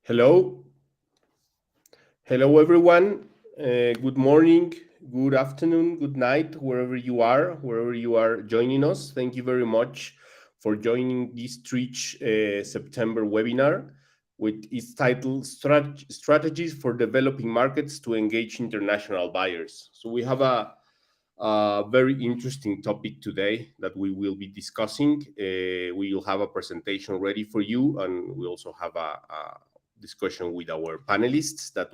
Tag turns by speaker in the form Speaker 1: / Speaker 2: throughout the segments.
Speaker 1: Hello, hello everyone. Good morning, good afternoon, good night, wherever you are joining us. Thank you very much for joining this Tridge September webinar, which is titled Strategies for Developing Markets to Engage International Buyers. So we have a very interesting topic today that we will be discussing. We will have a presentation ready for you, and we also have a discussion with our panelists that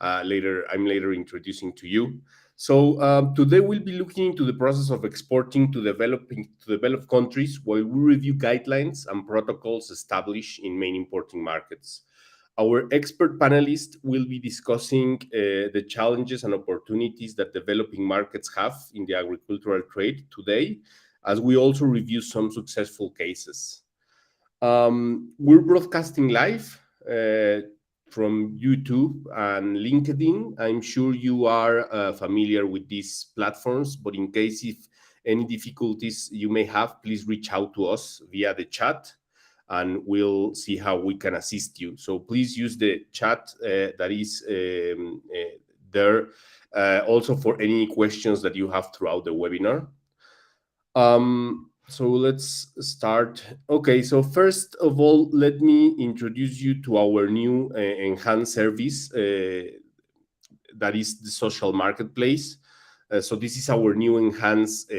Speaker 1: I'm later introducing to you. So today we'll be looking into the process of exporting to developed countries while we review guidelines and protocols established in main importing markets. Our expert panelists will be discussing the challenges and opportunities that developing markets have in the agricultural trade today, as we also review some successful cases. We're broadcasting live from YouTube and LinkedIn. I'm sure you are familiar with these platforms, but in case if any difficulties you may have, please reach out to us via the chat and we'll see how we can assist you. So please use the chat that is there also for any questions that you have throughout the webinar. So let's start. Okay, so first of all, let me introduce you to our new enhanced service that is the social marketplace. So this is our new enhanced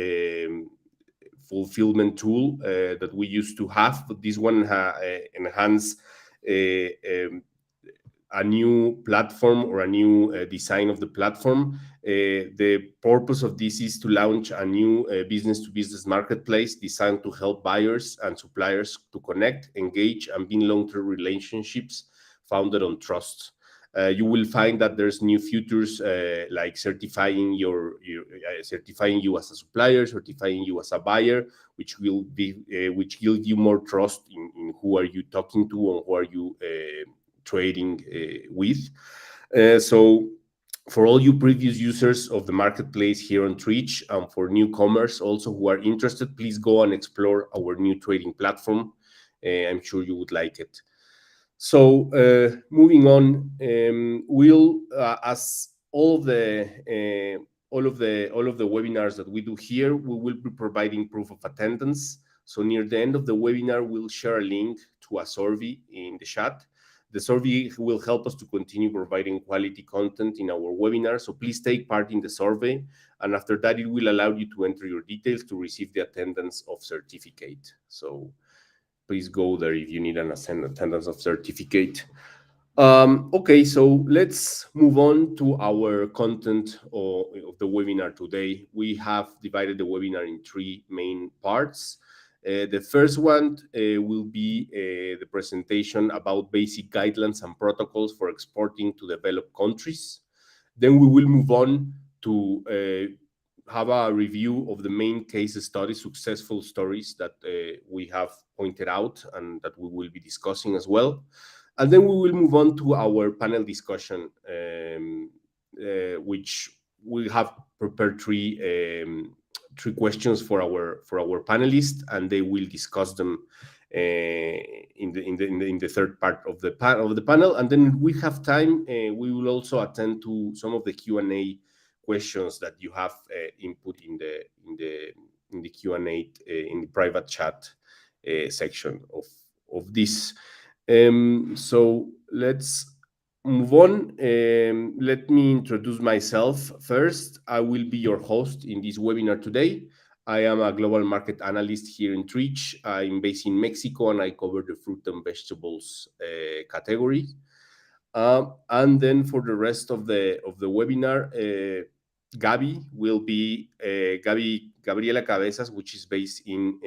Speaker 1: fulfillment tool that we used to have, but this one enhanced a new platform or a new design of the platform. The purpose of this is to launch a new business-to-business marketplace designed to help buyers and suppliers to connect, engage, and build long-term relationships founded on trust. You will find that there's new features like certifying certifying you as a supplier, certifying you as a buyer, which will give you more trust in who are you talking to and who are you trading with. So for all you previous users of the marketplace here on Tridge and for newcomers also who are interested, please go and explore our new trading platform. I'm sure you would like it. So moving on, we'll as all of the webinars that we do here, we will be providing proof of attendance. So near the end of the webinar, we'll share a link to a survey in the chat. The survey will help us to continue providing quality content in our webinar. So please take part in the survey. And after that, it will allow you to enter your details to receive the attendance of certificate. So please go there if you need an attendance of certificate. Okay, so let's move on to our content of the webinar today. We have divided the webinar in three main parts. The first one will be the presentation about basic guidelines and protocols for exporting to developed countries. Then we will move on to have a review of the main case studies, successful stories that we have pointed out and that we will be discussing as well. And then we will move on to our panel discussion, which we have prepared three questions for our panelists, and they will discuss them in the third part of the panel. And then we have time. We will also attend to some of the Q&A questions that you have input in the Q&A in the private chat section of this. So let's move on. Let me introduce myself first. I will be your host in this webinar today. I am a global market analyst here in Tridge. I'm based in Mexico and I cover the fruit and vegetables category. And then for the rest of the webinar, Gabi will be Gabriela Cabezas, which is based in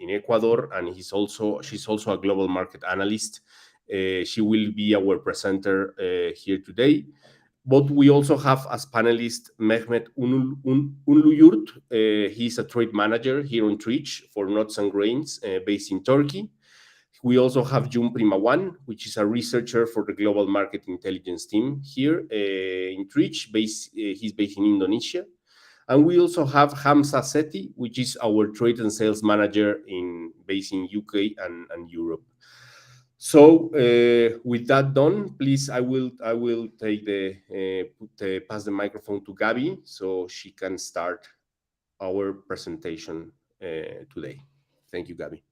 Speaker 1: Ecuador, and she's also a global market analyst. She will be our presenter here today. But we also have as panelist Mehmet Unluyurt. He's a trade manager here on Tridge for nuts and grains based in Turkey. We also have Jun Primawan, which is a researcher for the Global Market Intelligence team here in Tridge. He's based in Indonesia. And we also have Hamza Seti, which is our trade and sales manager based in UK and Europe. So with that done, please, I will take pass the microphone to Gabby so she can start our presentation today. Thank you, Gabby.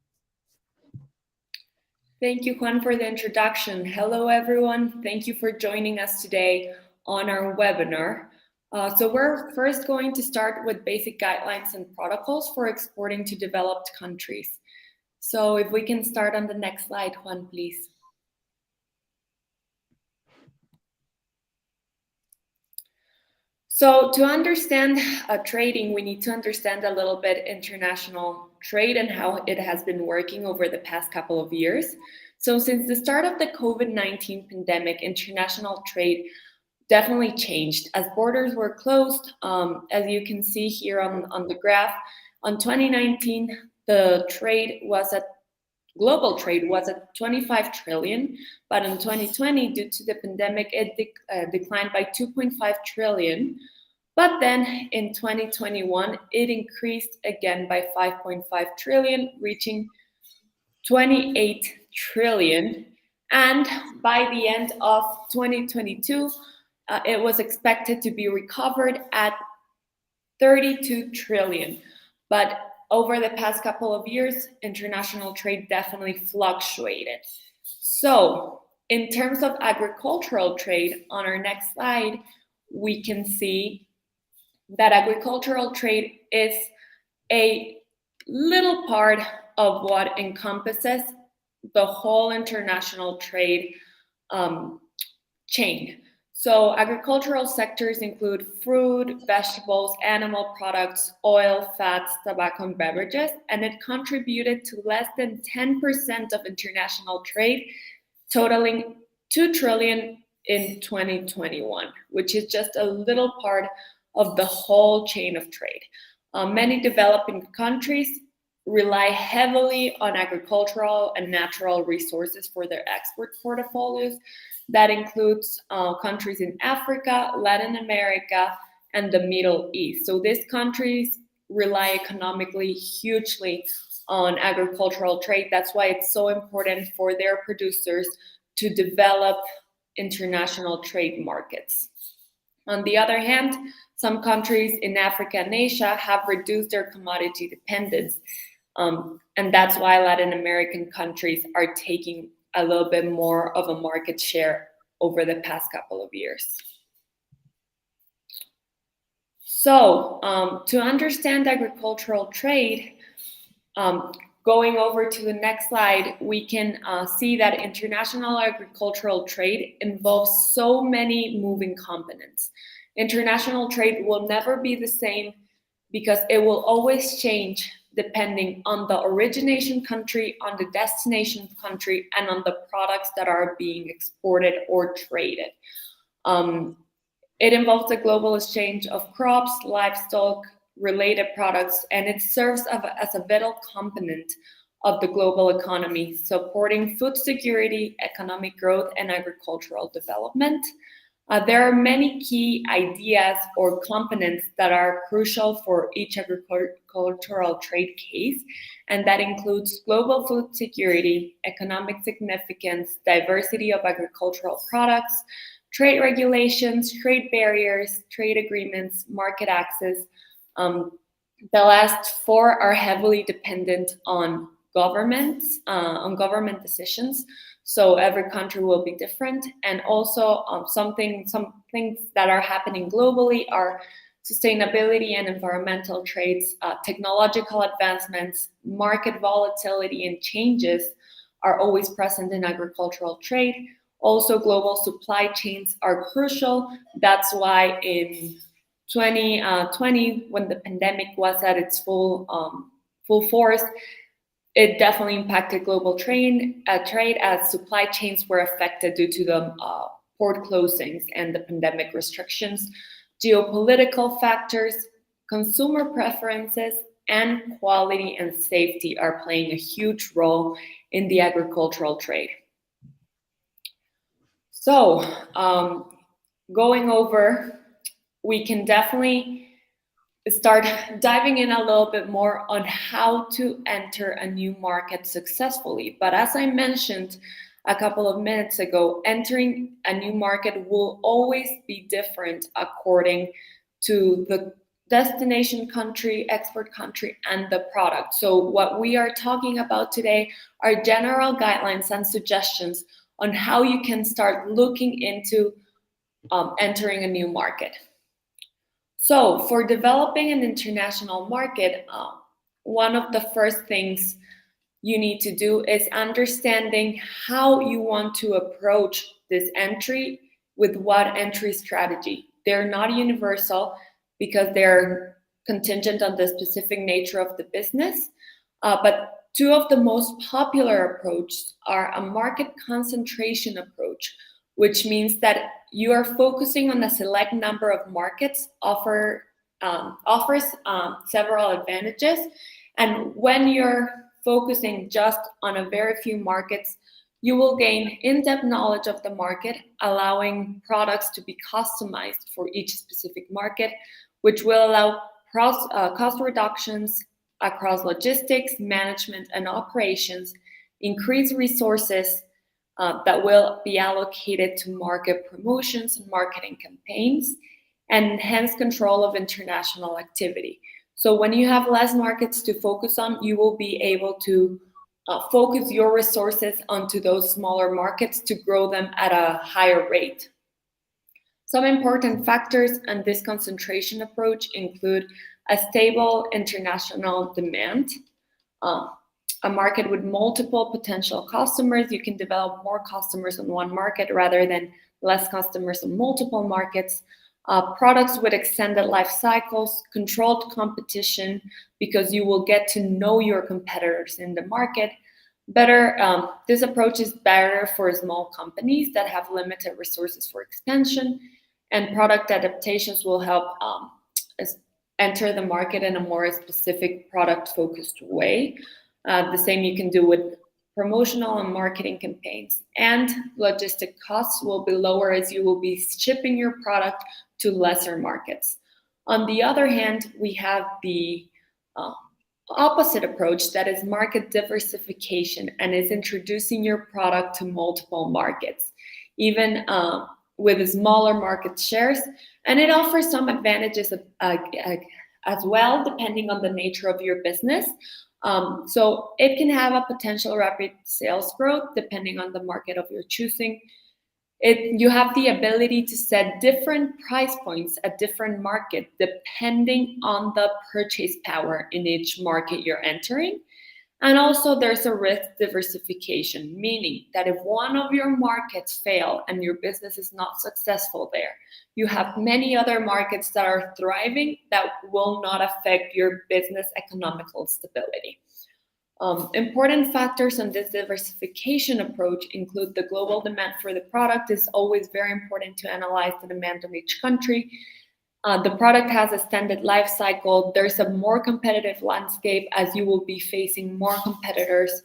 Speaker 2: Thank you, Juan, for the introduction. Hello, everyone. Thank you for joining us today on our webinar. So we're first going to start with basic guidelines and protocols for exporting to developed countries. So if we can start on the next slide, Juan, please. So to understand trading, we need to understand a little bit international trade and how it has been working over the past couple of years. So since the start of the COVID-19 pandemic, international trade definitely changed as borders were closed. As you can see here on the graph, on 2019, the global trade was at 25 trillion, but in 2020, due to the pandemic, it declined by 2.5 trillion. But then in 2021, it increased again by 5.5 trillion, reaching 28 trillion. And by the end of 2022, it was expected to be recovered at 32 trillion. But over the past couple of years, international trade definitely fluctuated. So, in terms of agricultural trade, on our next slide, we can see that agricultural trade is a little part of what encompasses the whole international trade chain. So agricultural sectors include fruit, vegetables, animal products, oil, fats, tobacco, and beverages, and it contributed to less than 10% of international trade, totaling 2 trillion in 2021, which is just a little part of the whole chain of trade. Many developing countries rely heavily on agricultural and natural resources for their export portfolios. That includes countries in Africa, Latin America, and the Middle East. So these countries rely economically hugely on agricultural trade. That's why it's so important for their producers to develop international trade markets. On the other hand, some countries in Africa and Asia have reduced their commodity dependence. And that's why Latin American countries are taking a little bit more of a market share over the past couple of years. So to understand agricultural trade, going over to the next slide, we can see that international agricultural trade involves so many moving components. International trade will never be the same because it will always change depending on the origination country, on the destination country, and on the products that are being exported or traded. It involves a global exchange of crops, livestock, related products, and it serves as a vital component of the global economy, supporting food security, economic growth, and agricultural development. There are many key ideas or components that are crucial for each agricultural trade case, and that includes global food security, economic significance, diversity of agricultural products, trade regulations, trade barriers, trade agreements, market access. The last four are heavily dependent on government decisions. So every country will be different, and also some things that are happening globally are sustainability and environmental traits, technological advancements, market volatility and changes are always present in agricultural trade. Also, global supply chains are crucial. That's why in 2020, when the pandemic was at its full force, it definitely impacted global trade as supply chains were affected due to the port closings and the pandemic restrictions. Geopolitical factors, consumer preferences, and quality and safety are playing a huge role in the agricultural trade. So, going over, we can definitely start diving in a little bit more on how to enter a new market successfully. But as I mentioned, a couple of minutes ago, entering a new market will always be different according to the destination country, export country, and the product. So what we are talking about today are general guidelines and suggestions on how you can start looking into entering a new market. So for developing an international market, one of the first things you need to do is understanding how you want to approach this entry with what entry strategy. They're not universal because they're contingent on the specific nature of the business. But two of the most popular approaches are a market concentration approach, which means that you are focusing on a select number of markets, offers several advantages. And when you're focusing just on a very few markets, you will gain in-depth knowledge of the market, allowing products to be customized for each specific market, which will allow cost reductions across logistics, management, and operations, increase resources that will be allocated to market promotions and marketing campaigns, and enhance control of international activity. So when you have less markets to focus on, you will be able to focus your resources onto those smaller markets to grow them at a higher rate. Some important factors in this concentration approach include a stable international demand, a market with multiple potential customers. You can develop more customers in one market rather than less customers in multiple markets. Products with extended life cycles, controlled competition, because you will get to know your competitors in the market. This approach is better for small companies that have limited resources for expansion, and product adaptations will help enter the market in a more specific product-focused way. The same you can do with promotional and marketing campaigns, and logistic costs will be lower as you will be shipping your product to lesser markets. On the other hand, we have the opposite approach, that is market diversification, and is introducing your product to multiple markets, even with smaller market shares, and it offers some advantages as well, depending on the nature of your business. So it can have a potential rapid sales growth depending on the market of your choosing. You have the ability to set different price points at different markets depending on the purchase power in each market you're entering. And also there's a risk diversification, meaning that if one of your markets fail and your business is not successful there, you have many other markets that are thriving that will not affect your business economical stability. Important factors on this diversification approach include the global demand for the product. Is always very important to analyze the demand of each country. The product has a extended life cycle. There's a more competitive landscape as you will be facing more competitors.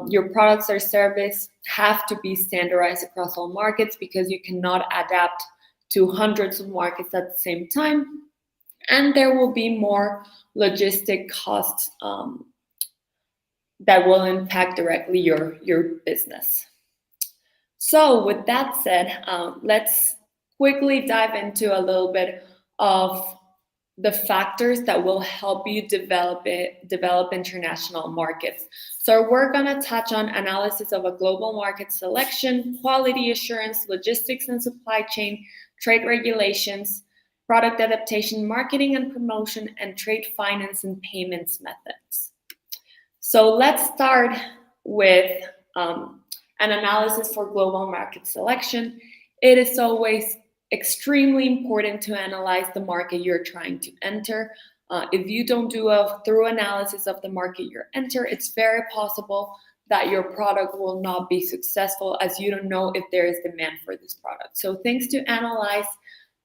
Speaker 2: Your products or service have to be standardized across all markets because you cannot adapt to hundreds of markets at the same time. And there will be more logistic costs that will impact directly your business. So with that said, let's quickly dive into a little bit of the factors that will help you develop international markets. So we're going to touch on analysis of a global market selection, quality assurance, logistics and supply chain, trade regulations, product adaptation, marketing and promotion, and trade finance and payments methods. So let's start with an analysis for global market selection. It is always extremely important to analyze the market you're trying to enter. If you don't do a thorough analysis of the market you're enter, it's very possible that your product will not be successful as you don't know if there is demand for this product. So things to analyze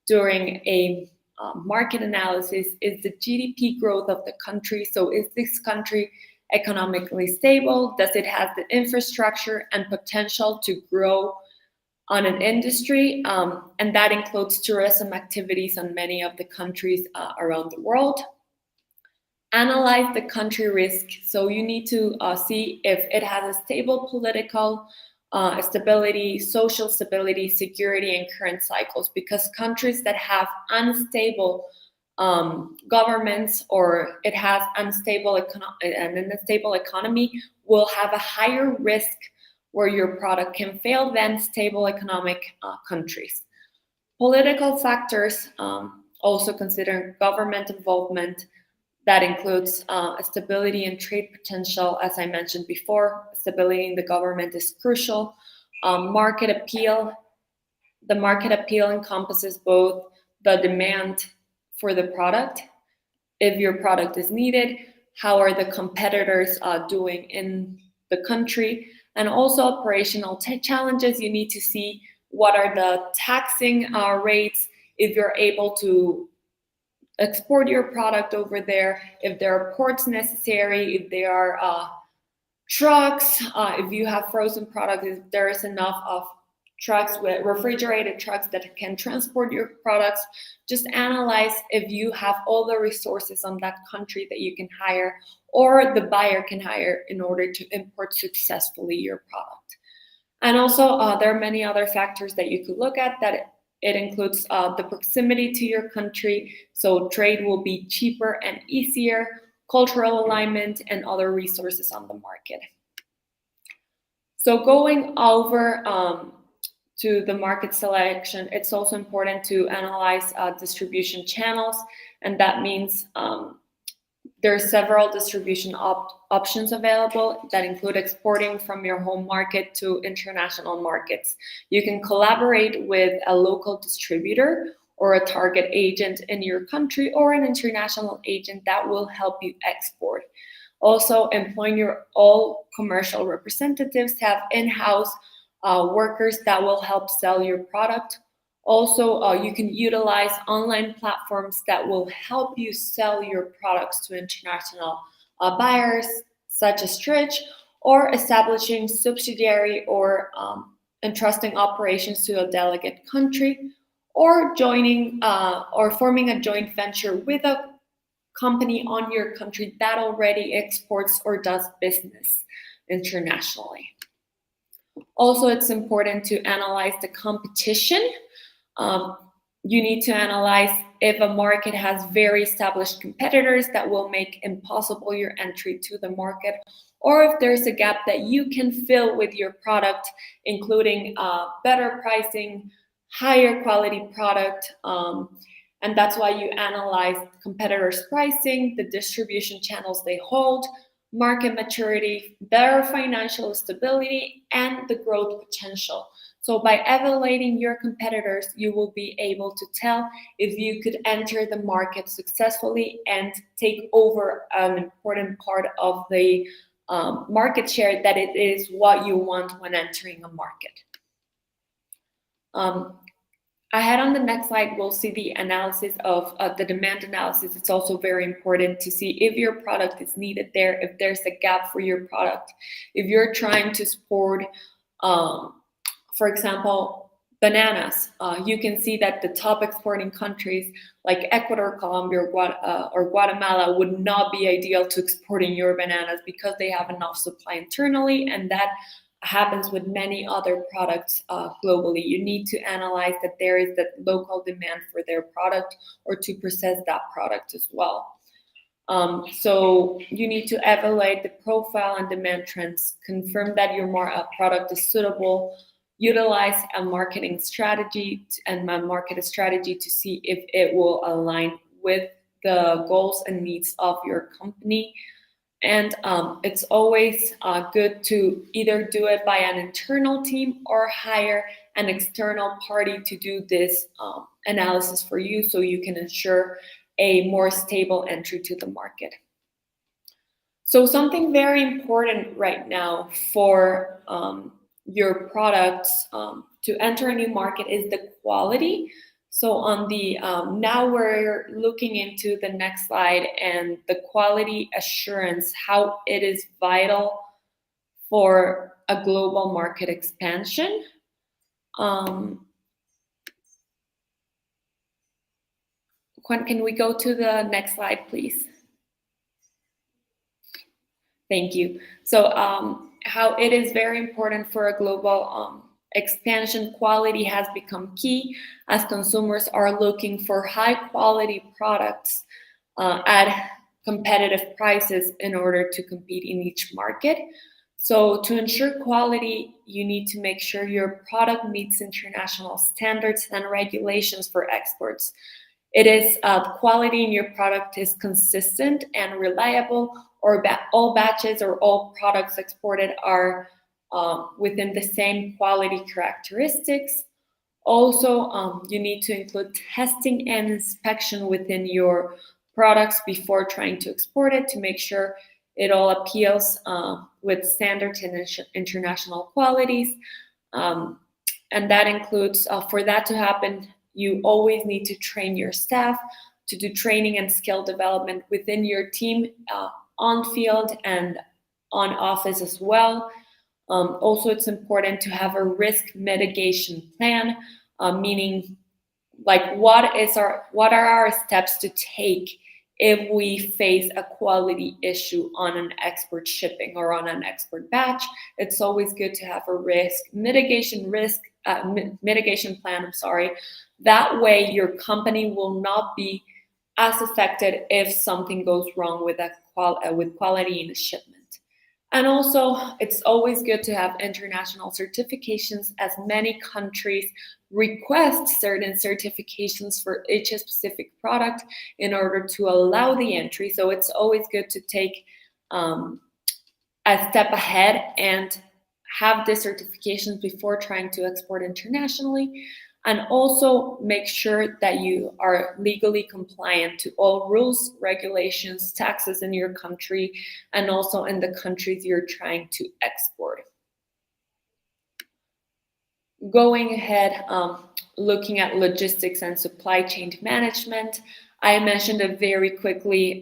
Speaker 2: during a market analysis is the GDP growth of the country. So is this country economically stable? Does it have the infrastructure and potential to grow on an industry? And that includes tourism activities on many of the countries around the world. Analyze the country risk. So you need to see if it has a stable political stability, social stability, security, and current cycles. Because countries that have unstable governments, or it has an unstable economy, will have a higher risk where your product can fail than stable economic countries. Political factors, also considering government involvement, that includes stability and trade potential. As I mentioned before, stability in the government is crucial. Market appeal. The market appeal encompasses both the demand for the product, if your product is needed, how are the competitors doing in the country, and also operational challenges. You need to see what are the taxing rates, if you're able to export your product over there, if there are ports necessary, if there are trucks, if you have frozen products, if there is enough of trucks, with refrigerated trucks that can transport your products. Just analyze if you have all the resources on that country that you can hire, or the buyer can hire, in order to import successfully your product. And also there are many other factors that you could look at. That it includes the proximity to your country, so trade will be cheaper and easier, cultural alignment, and other resources on the market. So going over to the market selection, it's also important to analyze distribution channels, and that means there are several distribution options available that include exporting from your home market to international markets. You can collaborate with a local distributor or a target agent in your country, or an international agent that will help you export. Also, employing your all commercial representatives, have in-house workers that will help sell your product. Also, you can utilize online platforms that will help you sell your products to international buyers, such as Tridge, or establishing subsidiary or entrusting operations to a delegate country, or joining or forming a joint venture with a company on your country that already exports or does business internationally. Also, it's important to analyze the competition. You need to analyze if a market has very established competitors that will make impossible your entry to the market, or if there's a gap that you can fill with your product, including better pricing, higher quality product, and that's why you analyze competitors' pricing, the distribution channels they hold, market maturity, their financial stability, and the growth potential. So by evaluating your competitors, you will be able to tell if you could enter the market successfully and take over an important part of the market share, that it is what you want when entering a market. Ahead on the next slide, we'll see the analysis of the demand analysis. It's also very important to see if your product is needed there, if there's a gap for your product. If you're trying to export, for example, bananas, you can see that the top exporting countries like Ecuador, Colombia, or Guatemala would not be ideal to exporting your bananas, because they have enough supply internally, and that happens with many other products globally. You need to analyze that there is that local demand for their product, or to process that product as well. So you need to evaluate the profile and demand trends, confirm that your product is suitable, utilize a marketing strategy and a market strategy to see if it will align with the goals and needs of your company. And it's always good to either do it by an internal team or hire an external party to do this analysis for you, so you can ensure a more stable entry to the market. So something very important right now for your products to enter a new market is the quality. So on the now we're looking into the next slide, and the quality assurance, how it is vital for a global market expansion. Juan, can we go to the next slide, please? Thank you. So how it is very important for a global expansion. Quality has become key as consumers are looking for high quality products at competitive prices in order to compete in each market. So to ensure quality, you need to make sure your product meets international standards and regulations for exports. It is quality in your product is consistent and reliable, or all batches or all products exported are within the same quality characteristics. Also, you need to include testing and inspection within your products before trying to export it to make sure it all appeals with standards and international qualities. Um, and that includes, for that to happen, you always need to train your staff to do training and skill development within your team on field and on office as well. Also, it's important to have a risk mitigation plan, meaning like what are our steps to take if we face a quality issue on an export shipping or on an export batch. It's always good to have a mitigation plan. I'm sorry. That way, your company will not be as affected if something goes wrong with with quality in a shipment. And also, it's always good to have international certifications, as many countries request certain certifications for each specific product in order to allow the entry. So it's always good to take a step ahead and have the certifications before trying to export internationally. And also make sure that you are legally compliant to all rules, regulations, taxes in your country, and also in the countries you're trying to export. Going ahead, looking at logistics and supply chain management, I mentioned it very quickly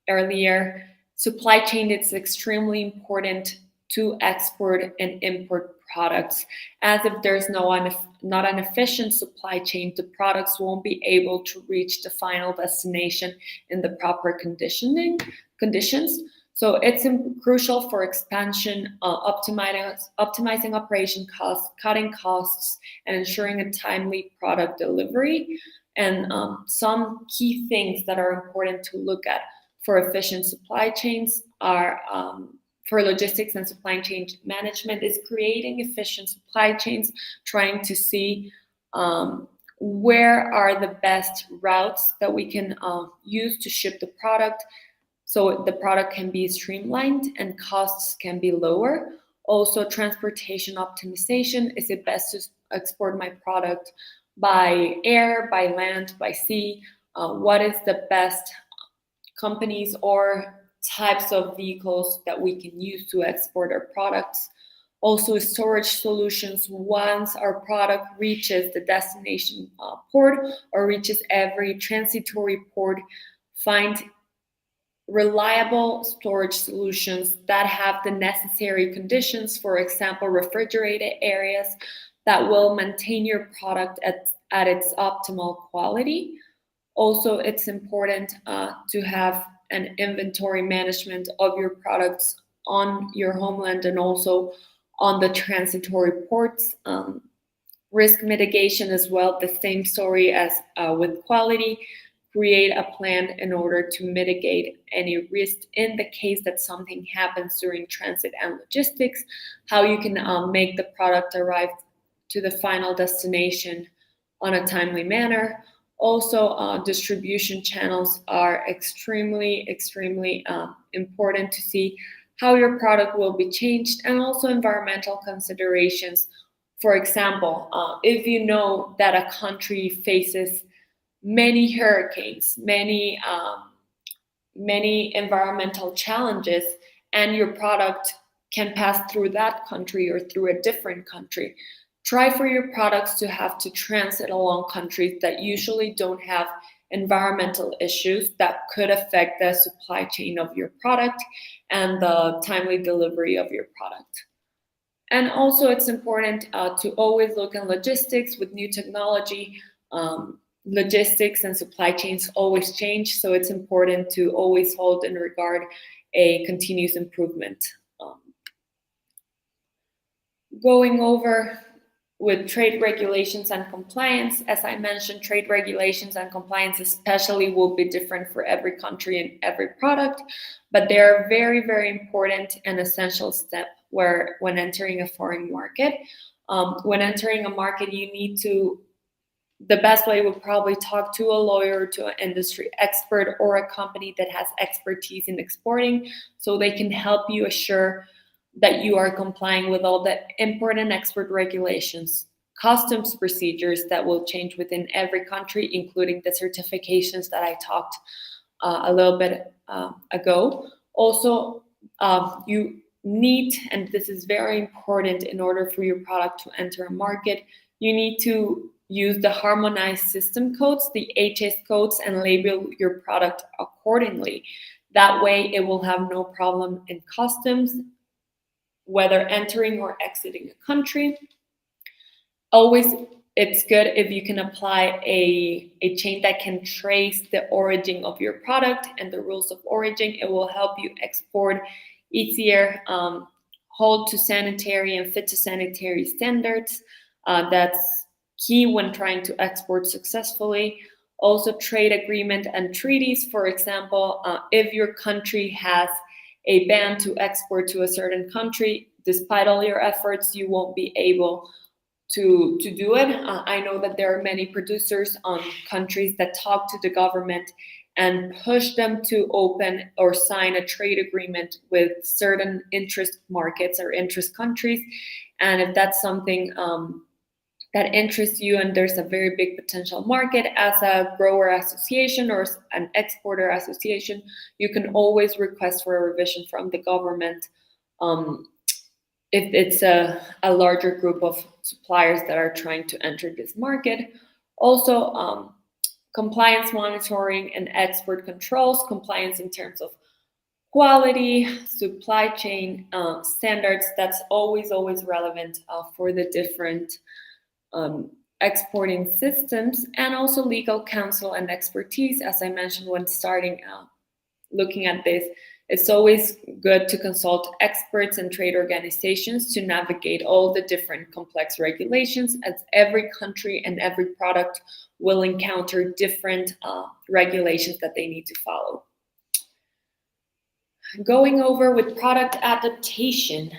Speaker 2: earlier. Supply chain is extremely important to export and import products, as if there's not an efficient supply chain, the products won't be able to reach the final destination in the proper conditions. So it's crucial for expansion, optimizing operation costs, cutting costs, and ensuring a timely product delivery. And some key things that are important to look at for efficient supply chains are for logistics and supply chain management is creating efficient supply chains, trying to see where are the best routes that we can use to ship the product so the product can be streamlined and costs can be lower. Also, transportation optimization. Is it best to export my product by air, by land, by sea? What is the best companies or types of vehicles that we can use to export our products? Also, storage solutions. Once our product reaches the destination port or reaches every transitory port, find reliable storage solutions that have the necessary conditions, for example, refrigerated areas that will maintain your product at its optimal quality. Also, it's important to have an inventory management of your products on your homeland and also on the transitory ports. Risk mitigation as well, the same story as with quality. Create a plan in order to mitigate any risk in the case that something happens during transit and logistics, how you can make the product arrive to the final destination on a timely manner. Also, distribution channels are extremely important to see how your product will be changed, and also environmental considerations. For example, if you know that a country faces many hurricanes, many environmental challenges, and your product can pass through that country or through a different country, try for your products to have to transit along countries that usually don't have environmental issues that could affect the supply chain of your product and the timely delivery of your product. And also, it's important to always look at logistics with new technology. Logistics and supply chains always change, so it's important to always hold in regard a continuous improvement. Going over with trade regulations and compliance, as I mentioned, trade regulations and compliance especially will be different for every country and every product, but they are very, very important and essential step where when entering a foreign market. When entering a market, you need to, the best way would probably talk to a lawyer, to an industry expert, or a company that has expertise in exporting, so they can help you assure that you are complying with all the import and export regulations, customs procedures that will change within every country, including the certifications that I talked a little bit ago. Also, you need, and this is very important in order for your product to enter a market, you need to use the harmonized system codes, the HS codes, and label your product accordingly. That way, it will have no problem in customs, whether entering or exiting a country. Always, it's good if you can apply a chain that can trace the origin of your product and the rules of origin. It will help you export easier, hold to sanitary and phytosanitary standards. That's key when trying to export successfully. Also, trade agreement and treaties. For example, if your country has a ban to export to a certain country, despite all your efforts, you won't be able to do it. I know that there are many producers on countries that talk to the government and push them to open or sign a trade agreement with certain interest markets or interest countries. And if that's something that interests you and there's a very big potential market, as a grower association or an exporter association, you can always request for a revision from the government if it's a larger group of suppliers that are trying to enter this market. Also, compliance monitoring and export controls, compliance in terms of quality, supply chain standards, that's always relevant for the different exporting systems, and also legal counsel and expertise. As I mentioned when starting looking at this, it's always good to consult experts and trade organizations to navigate all the different complex regulations, as every country and every product will encounter different regulations that they need to follow. Going over with product adaptation,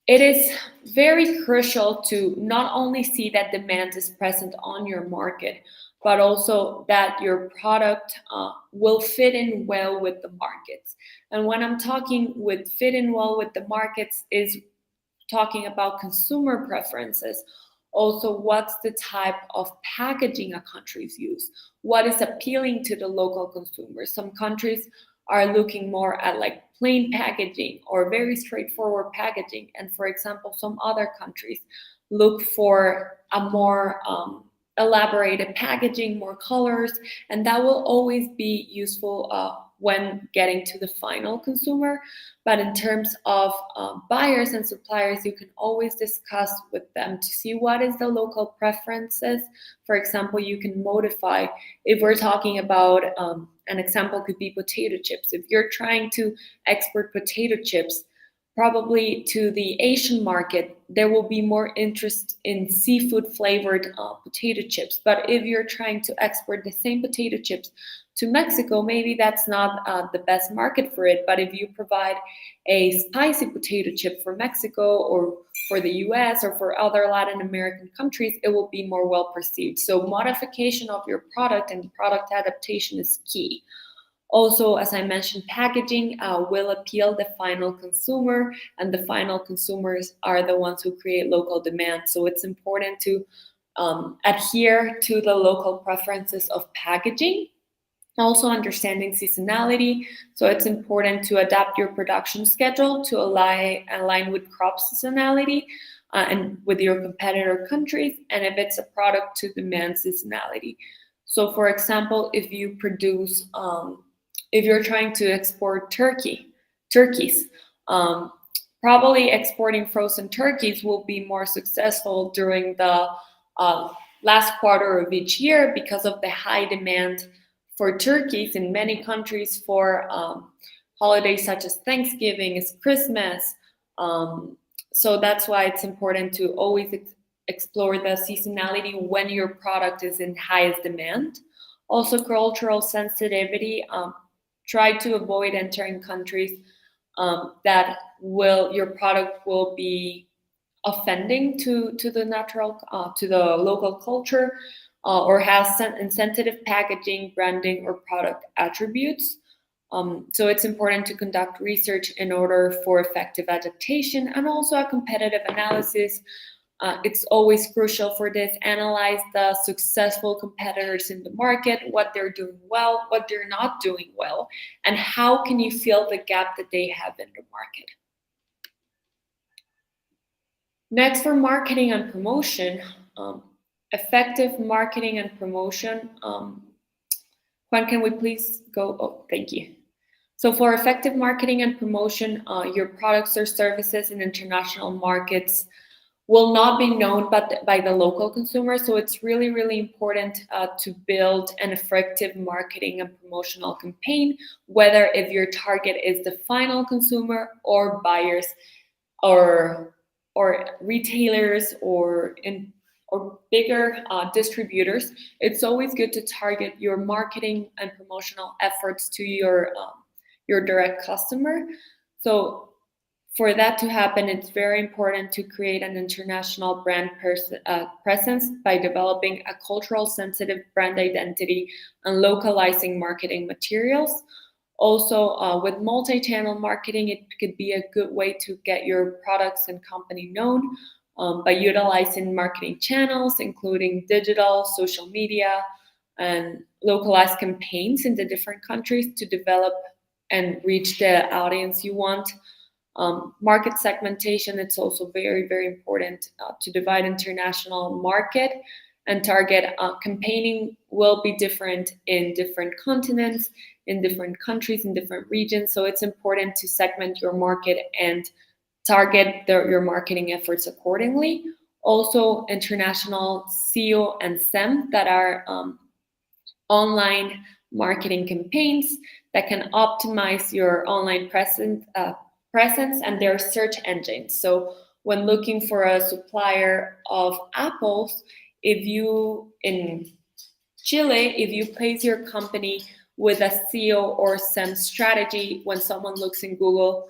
Speaker 2: it is very crucial to not only see that demand is present on your market, but also that your product will fit in well with the markets. And when I'm talking with fit in well with the markets, is talking about consumer preferences. Also, what's the type of packaging a country's use? What is appealing to the local consumers? Some countries are looking more at like plain packaging or very straightforward packaging. And for example, some other countries look for a more elaborated packaging, more colors, and that will always be useful when getting to the final consumer. But in terms of buyers and suppliers, you can always discuss with them to see what is the local preferences. For example, you can modify, if we're talking about an example could be potato chips. If you're trying to export potato chips, probably to the Asian market, there will be more interest in seafood flavored potato chips. But if you're trying to export the same potato chips to Mexico, maybe that's not the best market for it. But if you provide a spicy potato chip for Mexico or for the US or for other Latin American countries, it will be more well perceived. So modification of your product and product adaptation is key. Also, as I mentioned, packaging will appeal the final consumer, and the final consumers are the ones who create local demand. So it's important to adhere to the local preferences of packaging. Also, understanding seasonality. So it's important to adapt your production schedule to align with crop seasonality and with your competitor countries, and if it's a product to demand seasonality. So, for example, if you produce if you're trying to export turkeys, probably exporting frozen turkeys will be more successful during the last quarter of each year because of the high demand for turkeys in many countries for holidays such as Thanksgiving, Christmas, So that's why it's important to always explore the seasonality when your product is in highest demand. Also, cultural sensitivity. Try to avoid entering countries that will your product will be offending to the natural to the local culture, or has insensitive packaging, branding, or product attributes. So it's important to conduct research in order for effective adaptation and also a competitive analysis. It's always crucial for this. Analyze the successful competitors in the market, what they're doing well, what they're not doing well, and how can you fill the gap that they have in the market. Next, for marketing and promotion, effective marketing and promotion. Juan, can we please go? Oh, thank you. So for effective marketing and promotion, your products or services in international markets will not be known by the local consumer. So it's really, really important to build an effective marketing and promotional campaign, whether if your target is the final consumer or buyers or retailers or bigger distributors. It's always good to target your marketing and promotional efforts to your direct customer. So for that to happen, it's very important to create an international brand presence by developing a cultural sensitive brand identity and localizing marketing materials. Also, with multi-channel marketing, it could be a good way to get your products and company known by utilizing marketing channels, including digital, social media, and localized campaigns in the different countries to develop and reach the audience you want. Market segmentation, it's also very, very important to divide international market and target. Campaigning will be different in different continents, in different countries, in different regions. So it's important to segment your market and target your marketing efforts accordingly. Also, international SEO and SEM, that are online marketing campaigns that can optimize your online presence and their search engines. So when looking for a supplier of apples, if you in Chile, if you place your company with a SEO or SEM strategy, when someone looks in Google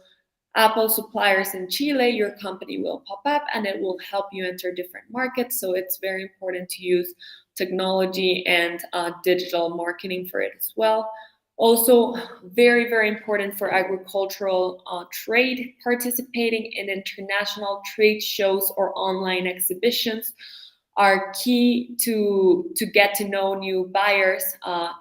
Speaker 2: Apple suppliers in Chile, your company will pop up and it will help you enter different markets. So it's very important to use technology and digital marketing for it as well. Also, very, very important for agricultural trade, participating in international trade shows or online exhibitions are key to get to know new buyers,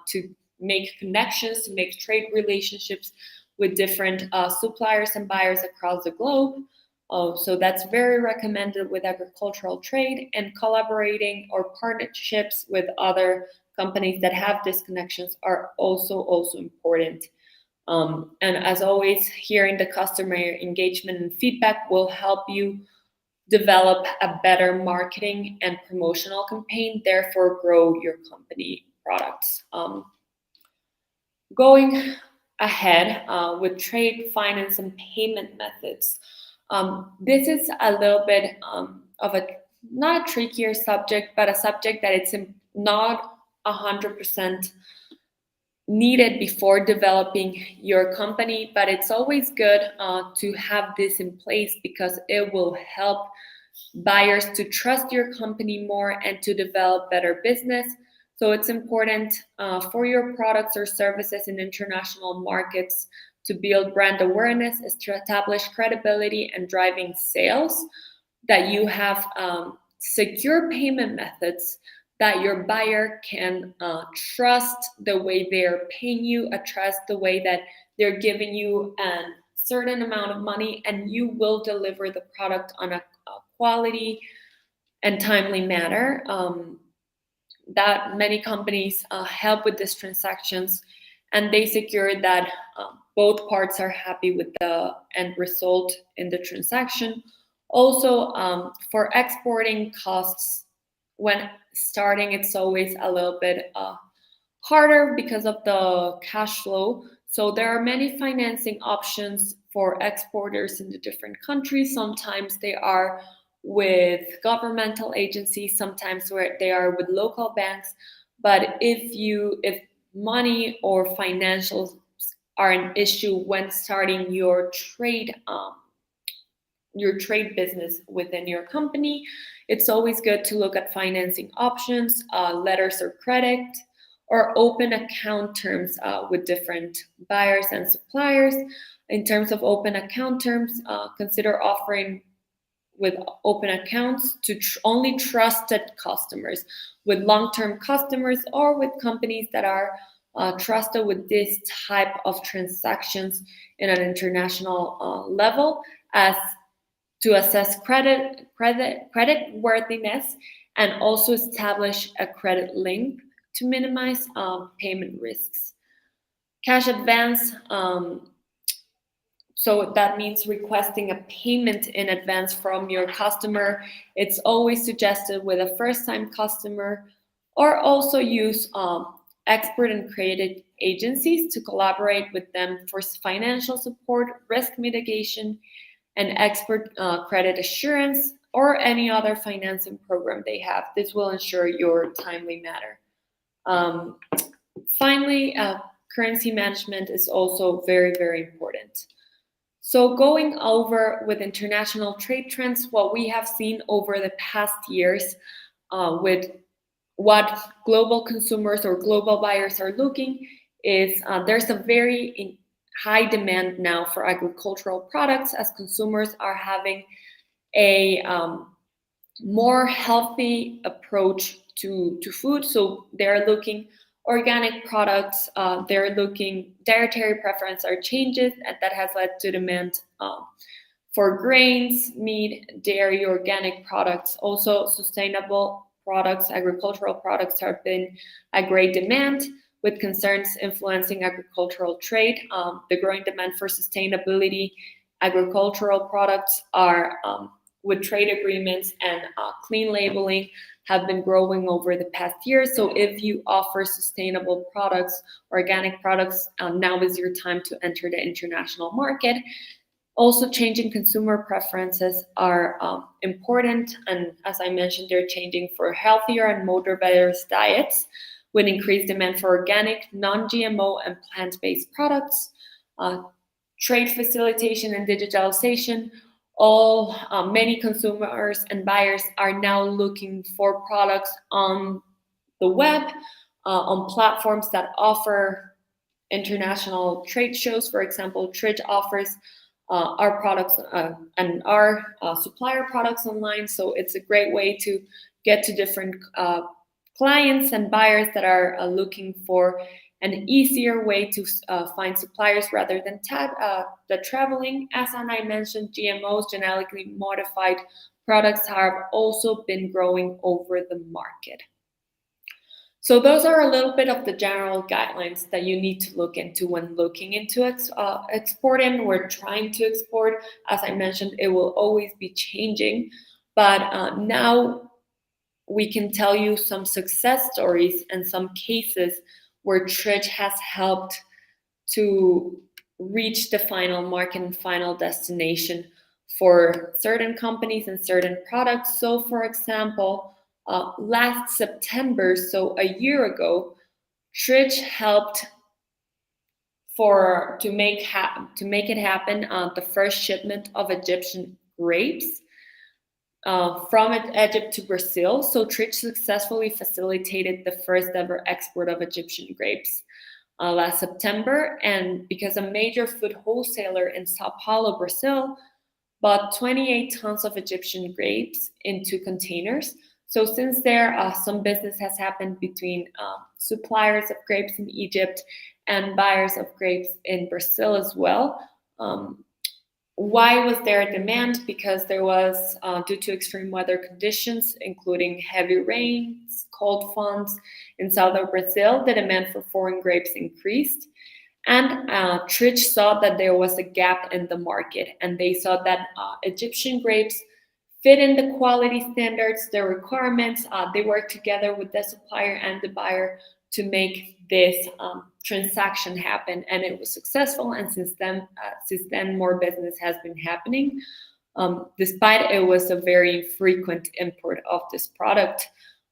Speaker 2: to make connections, to make trade relationships with different suppliers and buyers across the globe. So that's very recommended with agricultural trade, and collaborating or partnerships with other companies that have these connections are also important. And as always, hearing the customer engagement and feedback will help you develop a better marketing and promotional campaign, therefore grow your company products. Going ahead with trade, finance, and payment methods. This is a little bit of a not a trickier subject, but a subject that it's not 100% needed before developing your company. But it's always good to have this in place because it will help buyers to trust your company more and to develop better business. So it's important for your products or services in international markets to build brand awareness, establish credibility, and driving sales, that you have secure payment methods that your buyer can trust the way they're paying you, trust the way that they're giving you a certain amount of money, and you will deliver the product on a quality and timely manner. That many companies help with these transactions, and they secure that both parts are happy with the end result in the transaction. Also, for exporting costs, when starting, it's always a little bit harder because of the cash flow. So there are many financing options for exporters in the different countries. Sometimes they are with governmental agencies, sometimes where they are with local banks. But if money or financials are an issue when starting your trade business within your company, it's always good to look at financing options, letters of credit, or open account terms with different buyers and suppliers. In terms of open account terms, consider offering with open accounts to only trusted customers, with long-term customers, or with companies that are trusted with this type of transactions in an international level, as to assess credit worthiness, and also establish a credit link to minimize payment risks. Cash advance, so that means requesting a payment in advance from your customer. It's always suggested with a first-time customer, or also use expert and creative agencies to collaborate with them for financial support, risk mitigation, and expert credit assurance, or any other financing program they have. This will ensure your timely manner. Finally, currency management is also very, very important. So going over with international trade trends, what we have seen over the past years with what global consumers or global buyers are looking is there's a very high demand now for agricultural products, as consumers are having a more healthy approach to food. So they're looking organic products, they're looking dietary preference are changes, and that has led to demand for grains, meat, dairy, organic products. Also sustainable products, agricultural products have been a great demand, with concerns influencing agricultural trade. The growing demand for sustainability agricultural products are with trade agreements and clean labeling have been growing over the past year. So if you offer sustainable products, organic products, now is your time to enter the international market. Also, changing consumer preferences are important, and as I mentioned, they're changing for healthier and more diverse diets, with increased demand for organic, non-GMO, and plant-based products. Trade facilitation and digitalization. Many consumers and buyers are now looking for products on the web, on platforms that offer international trade shows. For example, Tridge offers our products and our supplier products online. So it's a great way to get to different clients and buyers that are looking for an easier way to find suppliers rather than the traveling. As I mentioned, GMOs, genetically modified products, have also been growing over the market. So those are a little bit of the general guidelines that you need to look into when looking into exporting. We're trying to export. As I mentioned, it will always be changing, but now we can tell you some success stories and some cases where Tridge has helped to reach the final market and final destination for certain companies and certain products. So for example, last September, so a year ago, Tridge helped to make it happen the first shipment of Egyptian grapes from Egypt to Brazil. So Tridge successfully facilitated the first ever export of Egyptian grapes last September, and because a major food wholesaler in Sao Paulo, Brazil, bought 28 tons of Egyptian grapes into containers. So since there, some business has happened between suppliers of grapes in Egypt and buyers of grapes in Brazil as well. Why was there a demand? Because there was, due to extreme weather conditions, including heavy rains, cold fronts in southern Brazil, the demand for foreign grapes increased. And Tridge saw that there was a gap in the market, and they saw that Egyptian grapes fit in the quality standards, the requirements. They worked together with the supplier and the buyer to make this transaction happen, and it was successful. And since then, more business has been happening, despite it was a very frequent import of this product.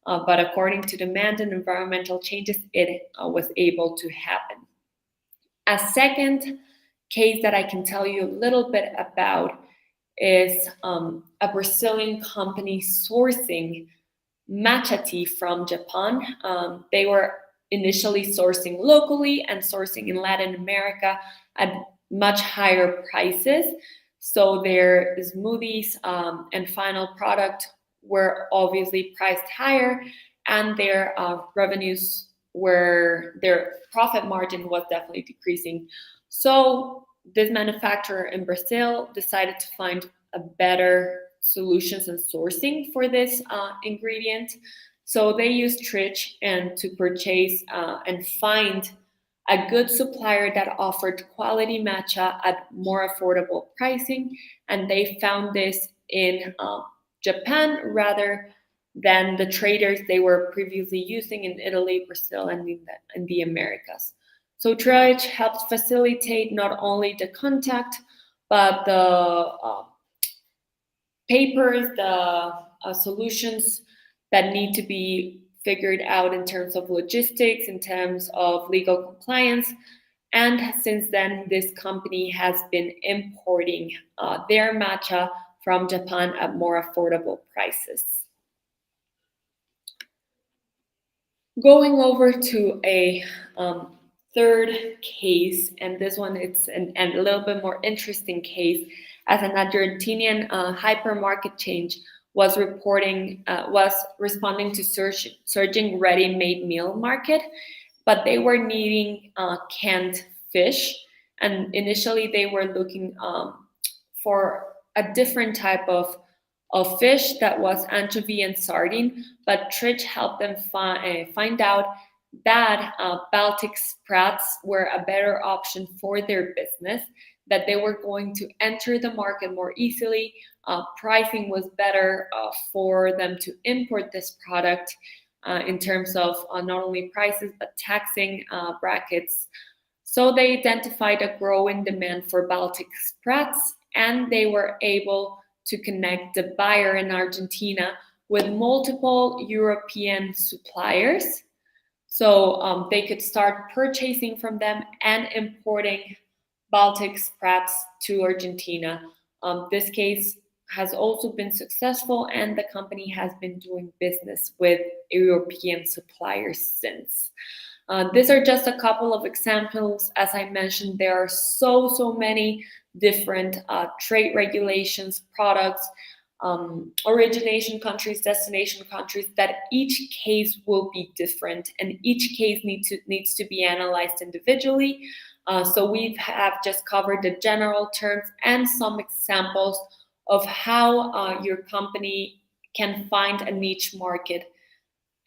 Speaker 2: But according to demand and environmental changes, it was able to happen. A second case that I can tell you a little bit about is a Brazilian company sourcing matcha tea from Japan. They were initially sourcing locally and sourcing in Latin America at much higher prices. So their smoothies and final product were obviously priced higher, and their revenues their profit margin was definitely decreasing. So this manufacturer in Brazil decided to find a better solutions and sourcing for this ingredient. So they used Tridge and to purchase and find a good supplier that offered quality matcha at more affordable pricing. And they found this in Japan rather than the traders they were previously using in Italy, Brazil, and in the Americas. So Tridge helps facilitate not only the contact, but the papers, the solutions that need to be figured out in terms of logistics, in terms of legal compliance. And since then, this company has been importing their matcha from Japan at more affordable prices. Going over to a third case, and this one it's a little bit more interesting case, as an Argentinian hypermarket chain was responding to surging ready-made meal market, but they were needing canned fish, and initially they were looking for a different type of fish that was anchovy and sardine, but Tridge helped them find out that Baltic sprats were a better option for their business, that they were going to enter the market more easily. Pricing was better for them to import this product in terms of not only prices, but taxing brackets. So they identified a growing demand for Baltic sprats, and they were able to connect the buyer in Argentina with multiple European suppliers. So they could start purchasing from them and importing Baltic sprats to Argentina. This case has also been successful, and the company has been doing business with European suppliers since. These are just a couple of examples. As I mentioned, there are so many different trade regulations, products, origination countries, destination countries, that each case will be different, and each case needs to be analyzed individually. So we have just covered the general terms and some examples of how your company can find a niche market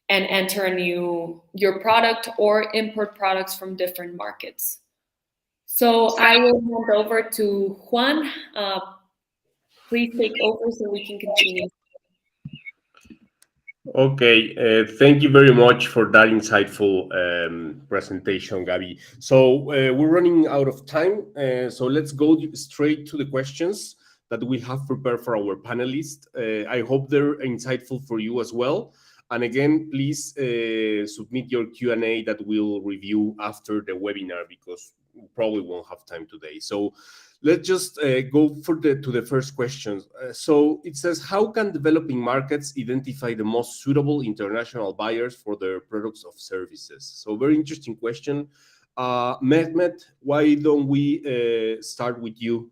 Speaker 2: and enter your product or import products from different markets. So I will hand over to Juan. Please take over so we can continue.
Speaker 1: Okay, thank you very much for that insightful presentation, Gabi. So we're running out of time, so let's go straight to the questions that we have prepared for our panelists. I hope they're insightful for you as well. And again, please submit your Q&A that we'll review after the webinar, because we probably won't have time today. So let's just go to the first question. So it says, how can developing markets identify the most suitable international buyers for their products or services? So very interesting question. Mehmet, why don't we start with you?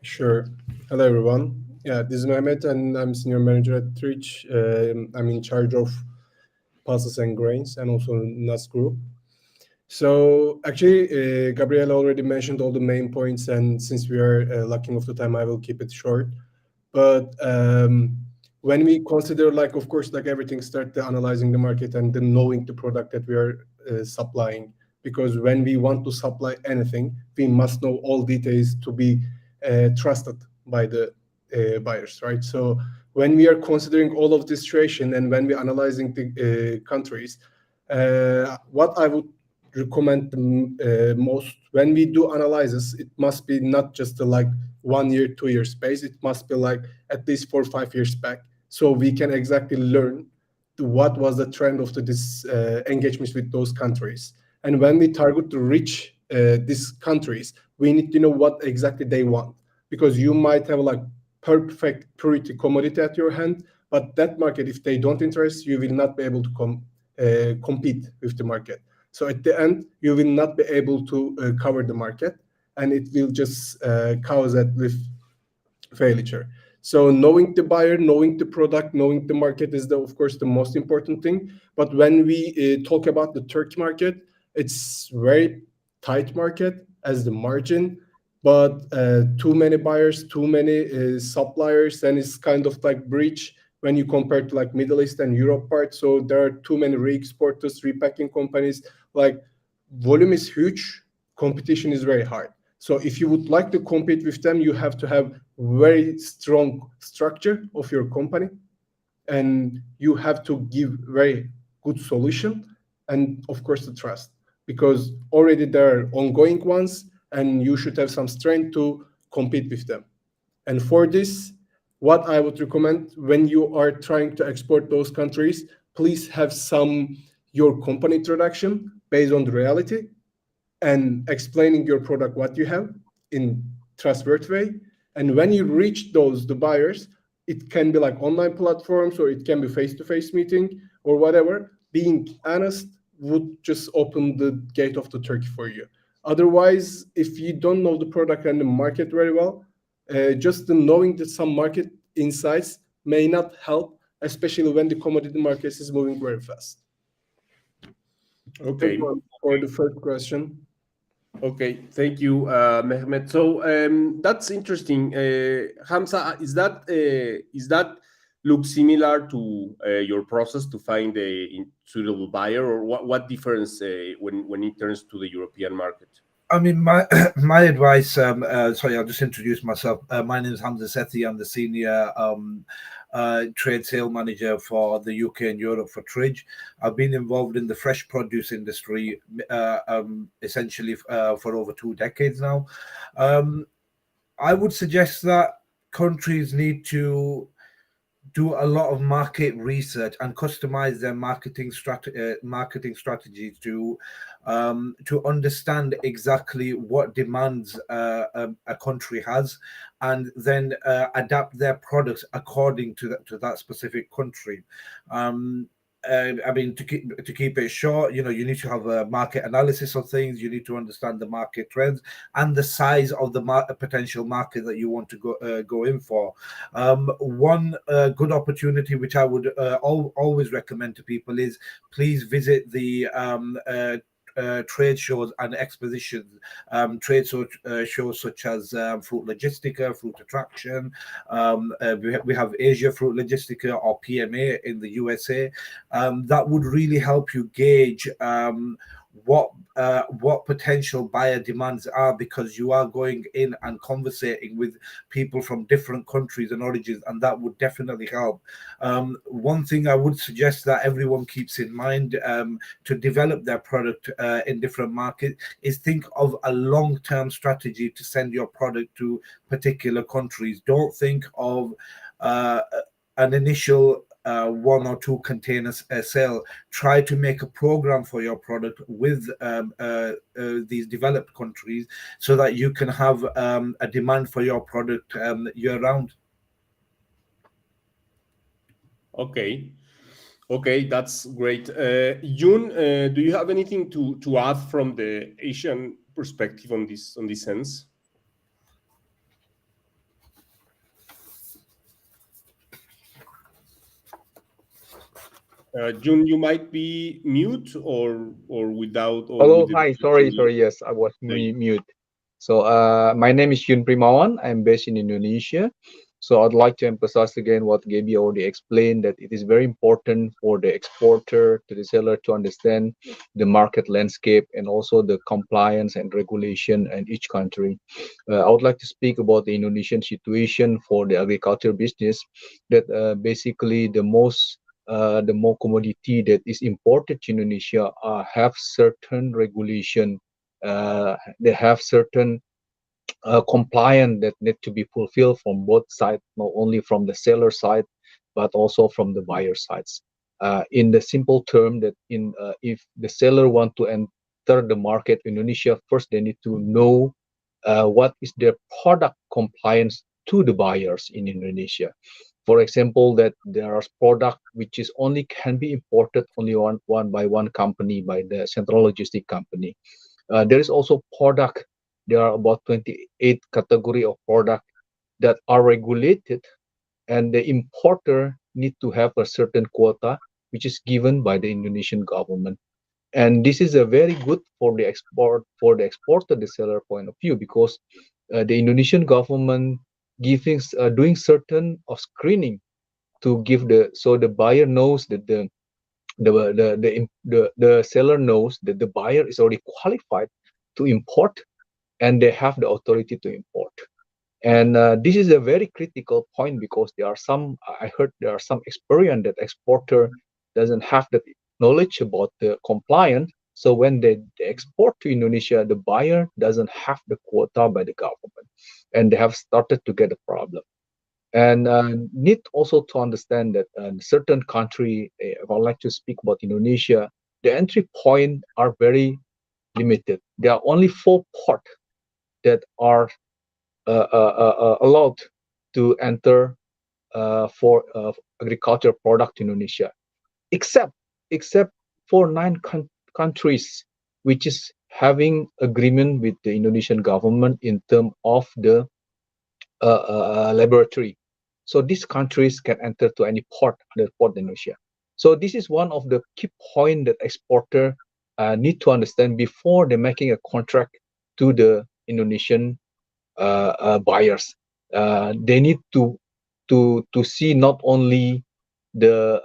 Speaker 3: Sure. Hello, everyone. Yeah, this is Mehmet, and I'm senior manager at Tridge. I'm in charge of pulses and grains and also nuts group. So actually, Gabriel already mentioned all the main points, and since we are lacking of the time, I will keep it short. But when we consider, like, of course, like everything, start analyzing the market and then knowing the product that we are supplying, because when we want to supply anything, we must know all details to be trusted by the buyers, right? So when we are considering all of this situation and when we're analyzing the countries, what I would recommend the most when we do analysis, it must be not just a, like 1 year, 2 year space. It must be like at least 4 or 5 years back, so we can exactly learn what was the trend of this engagements with those countries. And when we target to reach these countries, we need to know what exactly they want, because you might have like perfect purity commodity at your hand, but that market, if they don't interest, you will not be able to compete with the market. So at the end, you will not be able to cover the market, and it will just cause that with failure. So knowing the buyer, knowing the product, knowing the market is of course the most important thing. But when we talk about the Turkey market, it's very tight market as the margin, but too many buyers, too many suppliers, and it's kind of like breach when you compare to like Middle East and Europe part. So there are too many re-exporters, repacking companies. Like volume is huge, competition is very hard. So if you would like to compete with them, you have to have very strong structure of your company, and you have to give very good solution, and of course the trust, because already there are ongoing ones, and you should have some strength to compete with them. And for this, what I would recommend when you are trying to export those countries, please have some your company introduction based on the reality, and explaining your product, what you have, in trustworthy way. And when you reach those the buyers, it can be like online platforms, or it can be face-to-face meeting, or whatever. Being honest would just open the gate of the Turkey for you. Otherwise, if you don't know the product and the market very well, just the knowing that some market insights may not help, especially when the commodity market is moving very fast.
Speaker 1: Okay.
Speaker 3: For the first question.
Speaker 1: Okay, thank you, Mehmet. So that's interesting. Hamza, is that look similar to your process to find a suitable buyer, or what difference when it turns to the European market?
Speaker 4: I mean, my my advice. Sorry, I'll just introduce myself. My name is Hamza Sethi. I'm the senior trade sale manager for the UK and Europe for Tridge. I've been involved in the fresh produce industry essentially for over 2 decades now. I would suggest that countries need to do a lot of market research and customize their marketing strategies to understand exactly what demands a country has, and then adapt their products according to that specific country. I mean, to keep it short, you need to have a market analysis of things. You need to understand the market trends and the size of the potential market that you want to go in for. One good opportunity which I would always recommend to people is please visit the trade shows and expositions, shows such as Fruit Logistica, Fruit Attraction. We have Asia Fruit Logistica, or PMA, in the USA. That would really help you gauge what potential buyer demands are, because you are going in and conversating with people from different countries and origins, and that would definitely help. One thing I would suggest that everyone keeps in mind to develop their product in different markets is think of a long-term strategy to send your product to particular countries. Don't think of an initial 1 or 2 containers sale. Try to make a program for your product with these developed countries, so that you can have a demand for your product year round.
Speaker 1: Okay, that's great. Jun, do you have anything to add from the Asian perspective on this sense? Jun, you might be mute or without. Or
Speaker 5: Hello,
Speaker 1: with
Speaker 5: hi. Sorry. Yes, I was mute. So, my name is Yun Primawan. I'm based in Indonesia. So I'd like to emphasize again what Gaby already explained, that it is very important for the exporter to the seller to understand the market landscape and also the compliance and regulation in each country. I would like to speak about the Indonesian situation for the agriculture business, that basically the more commodity that is imported to Indonesia have certain regulation. They have certain compliant that need to be fulfilled from both sides, not only from the seller side, but also from the buyer sides. In the simple term, that if the seller want to enter the market in Indonesia, first they need to know what is their product compliance to the buyers in Indonesia. For example, that there are product which is only can be imported only one by one company, by the central logistic company. There is also product. There are about 28 category of product that are regulated, and the importer need to have a certain quota, which is given by the Indonesian government. And this is a very good for the exporter, the seller point of view, because the Indonesian government doing certain of screening to give the buyer knows that the seller knows that the buyer is already qualified to import, and they have the authority to import. And this is a very critical point, because I heard there are some experience that exporter doesn't have the knowledge about the compliance. So when they export to Indonesia, the buyer doesn't have the quota by the government, and they have started to get a problem. And need also to understand that in certain country, if I would like to speak about Indonesia, the entry point are very limited. There are only 4 ports that are allowed to enter for agriculture product in Indonesia, except for 9 countries which is having agreement with the Indonesian government in terms of the laboratory. So these countries can enter to any port under port Indonesia. So this is one of the key point that exporter need to understand before they're making a contract to the Indonesian buyers. They need to see not only the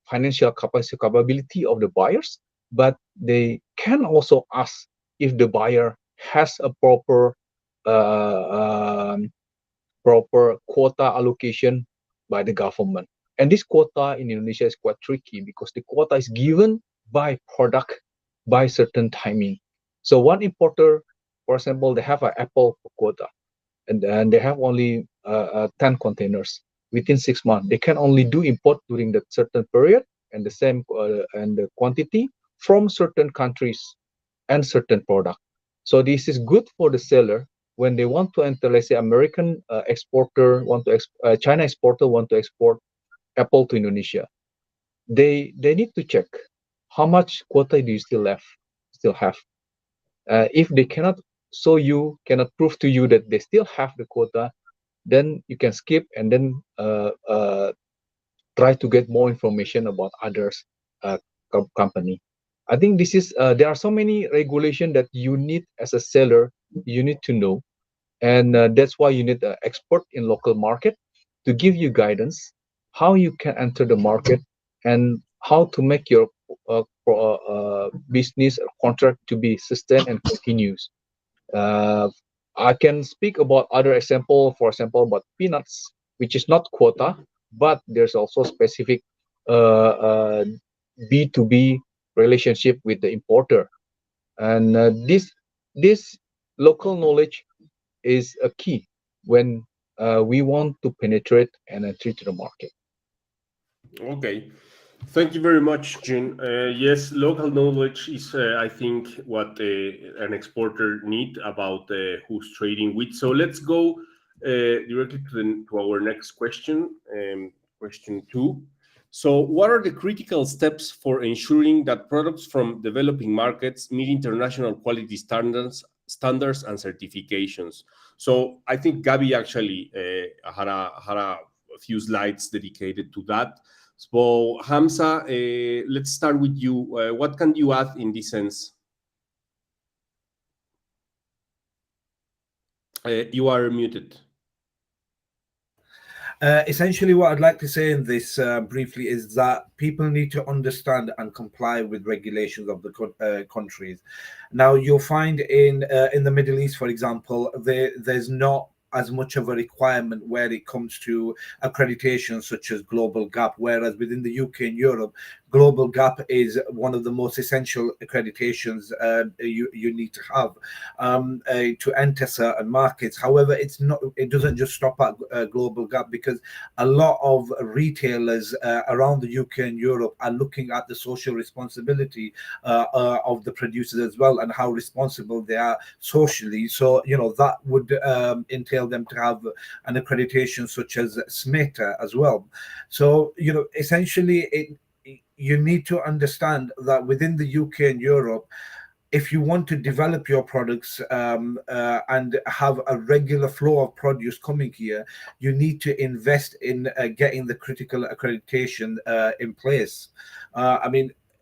Speaker 5: financial capability of the buyers, but they can also ask if the buyer has a proper quota allocation by the government. And this quota in Indonesia is quite tricky, because the quota is given by product by certain timing. So one importer, for example, they have an apple quota, and they have only 10 containers within 6 months. They can only do import during that certain period, and the same and the quantity from certain countries and certain product. So this is good for the seller when they want to enter. Let's say American exporter want to China exporter want to export apple to Indonesia. They need to check how much quota do you still have. If they cannot cannot prove to you that they still have the quota, then you can skip, and then try to get more information about others company. I think this is there are so many regulation that you need as a seller, you need to know, and that's why you need an expert in local market to give you guidance how you can enter the market, and how to make your business contract to be sustained and continuous. uh, I can speak about other example, for example, about peanuts, which is not quota, but there's also specific uh, B2B relationship with the importer, and this local knowledge is a key when we want to penetrate and enter to the market.
Speaker 1: Okay. Thank you very much, June. Yes, local knowledge is, I think, what an exporter need about who's trading with. So let's go directly to our next question, question 2. So, what are the critical steps for ensuring that products from developing markets meet international quality standards and certifications? So, I think Gabby actually had a few slides dedicated to that. So, Hamza, let's start with you. What can you add in this sense? You are muted.
Speaker 4: Essentially, what I'd like to say in this briefly is that people need to understand and comply with regulations of the countries. Now, you'll find in the Middle East, for example, there's not as much of a requirement where it comes to accreditation such as Global Gap, whereas within the UK and Europe, Global Gap is one of the most essential accreditations you need to have to enter certain markets. However, it doesn't just stop at Global Gap, because a lot of retailers around the UK and Europe are looking at the social responsibility of the producers as well, and how responsible they are socially. So, that would entail them to have an accreditation such as SMETA as well. So, essentially, you need to understand that within the UK and Europe, if you want to develop your products and have a regular flow of produce coming here, you need to invest in getting the critical accreditation in place.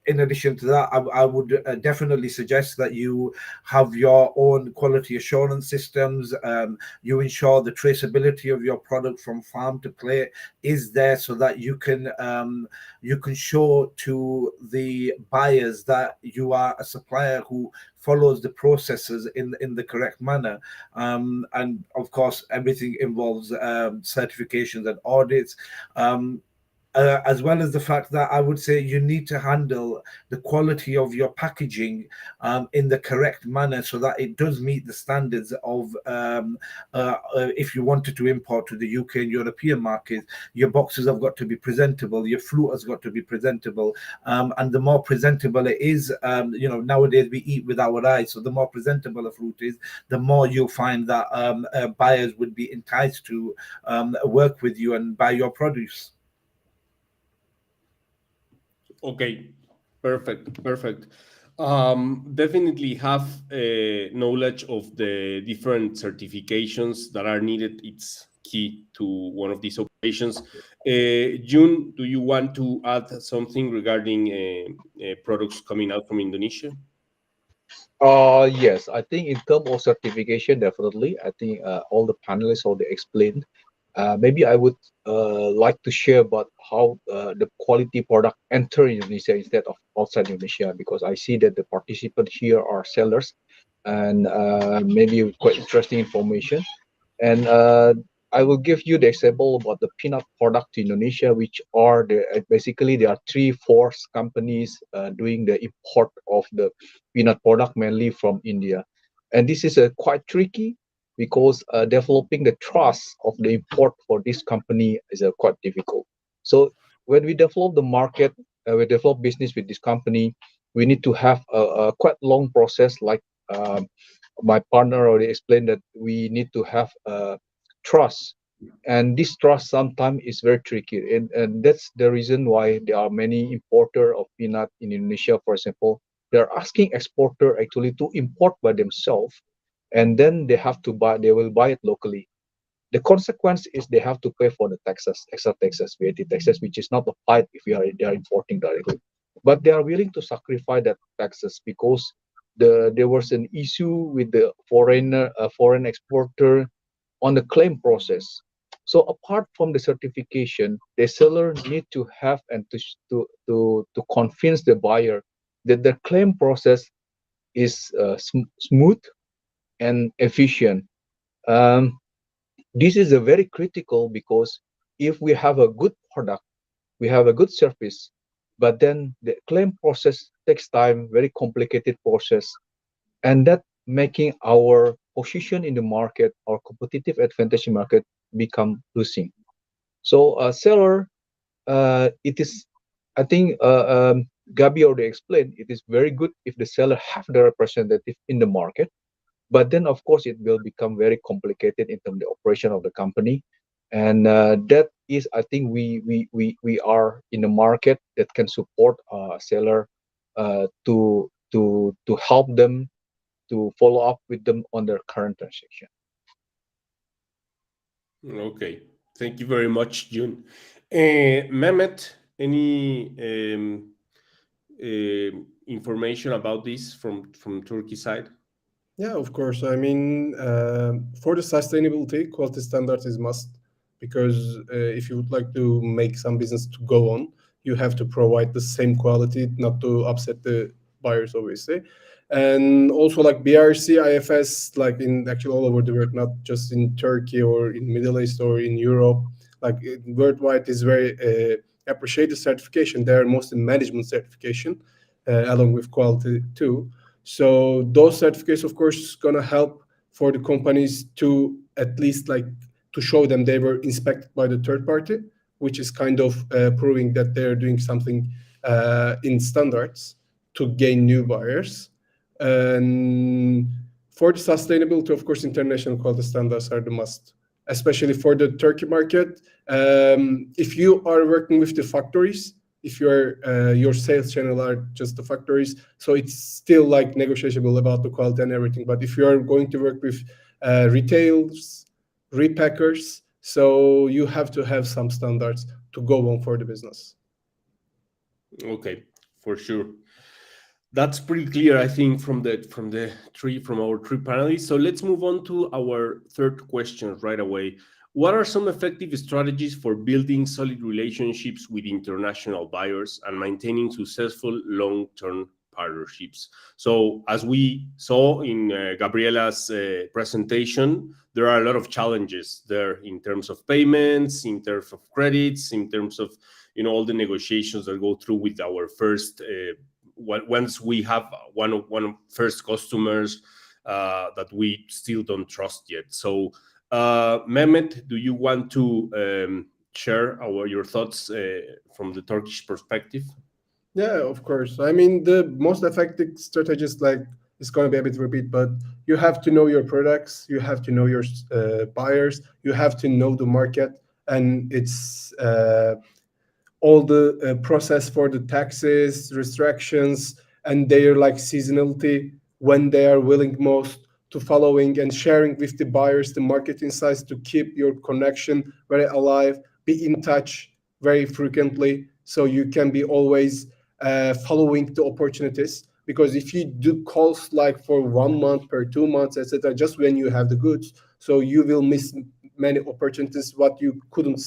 Speaker 4: In addition to that, I would definitely suggest that you have your own quality assurance systems. You ensure the traceability of your product from farm to plate is there, so that you can show to the buyers that you are a supplier who follows the processes in the correct manner. And of course, everything involves certifications and audits. As well as the fact that I would say you need to handle the quality of your packaging in the correct manner, so that it does meet the standards of if you wanted to import to the UK and European market. Your boxes have got to be presentable, your fruit has got to be presentable, and the more presentable it is, nowadays we eat with our eyes, so the more presentable a fruit is, the more you'll find that buyers would be enticed to work with you and buy your produce.
Speaker 1: Okay, perfect. Definitely have knowledge of the different certifications that are needed. It's key to one of these operations. June, do you want to add something regarding products coming out from Indonesia?
Speaker 5: Yes, I think in terms of certification, definitely. I think all the panelists already explained. Maybe I would like to share about how the quality product enter Indonesia instead of outside Indonesia, because I see that the participants here are sellers, and maybe quite interesting information. And I will give you the example about the peanut product in Indonesia, which are basically there are three, four companies doing the import of the peanut product mainly from India, and this is quite tricky because developing the trust of the import for this company is quite difficult. So when we develop the market, we develop business with this company, we need to have a quite long process. Like my partner already explained, that we need to have trust, and this trust sometimes is very tricky, and that's the reason why there are many importer of peanut in Indonesia. For example, they're asking exporter actually to import by themselves, and then they will buy it locally. The consequence is they have to pay for the taxes, extra taxes, VAT taxes, which is not applied if they are importing directly. But they are willing to sacrifice that taxes because there was an issue with the foreign exporter on the claim process. So apart from the certification, the seller need to have and to convince the buyer that the claim process is smooth and efficient. Um, this is a very critical, because if we have a good product, we have a good service, but then the claim process takes time, very complicated process, and that making our position in the market, our competitive advantage in market, become losing. So seller, it is, I think Gabi already explained, it is very good if the seller have the representative in the market, but then of course it will become very complicated in terms of the operation of the company. And that is, I think we are in a market that can support seller to help them to follow up with them on their current transaction.
Speaker 1: Okay, thank you very much, June. Mehmet, any information about this from Turkey side?
Speaker 3: Yeah, of course. For the sustainability, quality standard is must, because if you would like to make some business to go on, you have to provide the same quality, not to upset the buyers, obviously. And also like BRC, IFS, like in actually all over the world, not just in Turkey or in Middle East or in Europe, like worldwide is very appreciated certification. They are mostly management certification, along with quality too. So those certificates, of course, gonna help for the companies to at least like to show them they were inspected by the third party, which is kind of proving that they're doing something in standards to gain new buyers. And for the sustainability, of course, international quality standards are the must, especially for the Turkey market. If you are working with the factories, if your sales channel are just the factories, so it's still like negotiable about the quality and everything. But if you are going to work with retailers, repackers, so you have to have some standards to go on for the business.
Speaker 1: Okay, for sure. That's pretty clear, I think, from our three panelists. So let's move on to our third question right away. What are some effective strategies for building solid relationships with international buyers and maintaining successful long-term partnerships? So as we saw in Gabriela's presentation, there are a lot of challenges there in terms of payments, in terms of credits, in terms of all the negotiations that go through with our first once we have one of first customers that we still don't trust yet. So Mehmet, do you want to share your thoughts from the Turkish perspective?
Speaker 3: Yeah, of course. I mean, the most effective strategist, like, it's going to be a bit repeat, but you have to know your products, you have to know your buyers, you have to know the market, and it's all the process for the taxes, restrictions, and their like seasonality, when they are willing most to following and sharing with the buyers the market insights to keep your connection very alive, be in touch very frequently, so you can be always following the opportunities. Because if you do calls like for 1 month, per 2 months, etc., just when you have the goods, so you will miss many opportunities what you couldn't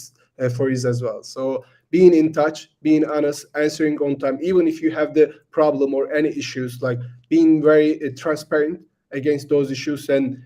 Speaker 3: freeze as well. So being in touch, being honest, answering on time, even if you have the problem or any issues, like being very transparent against those issues and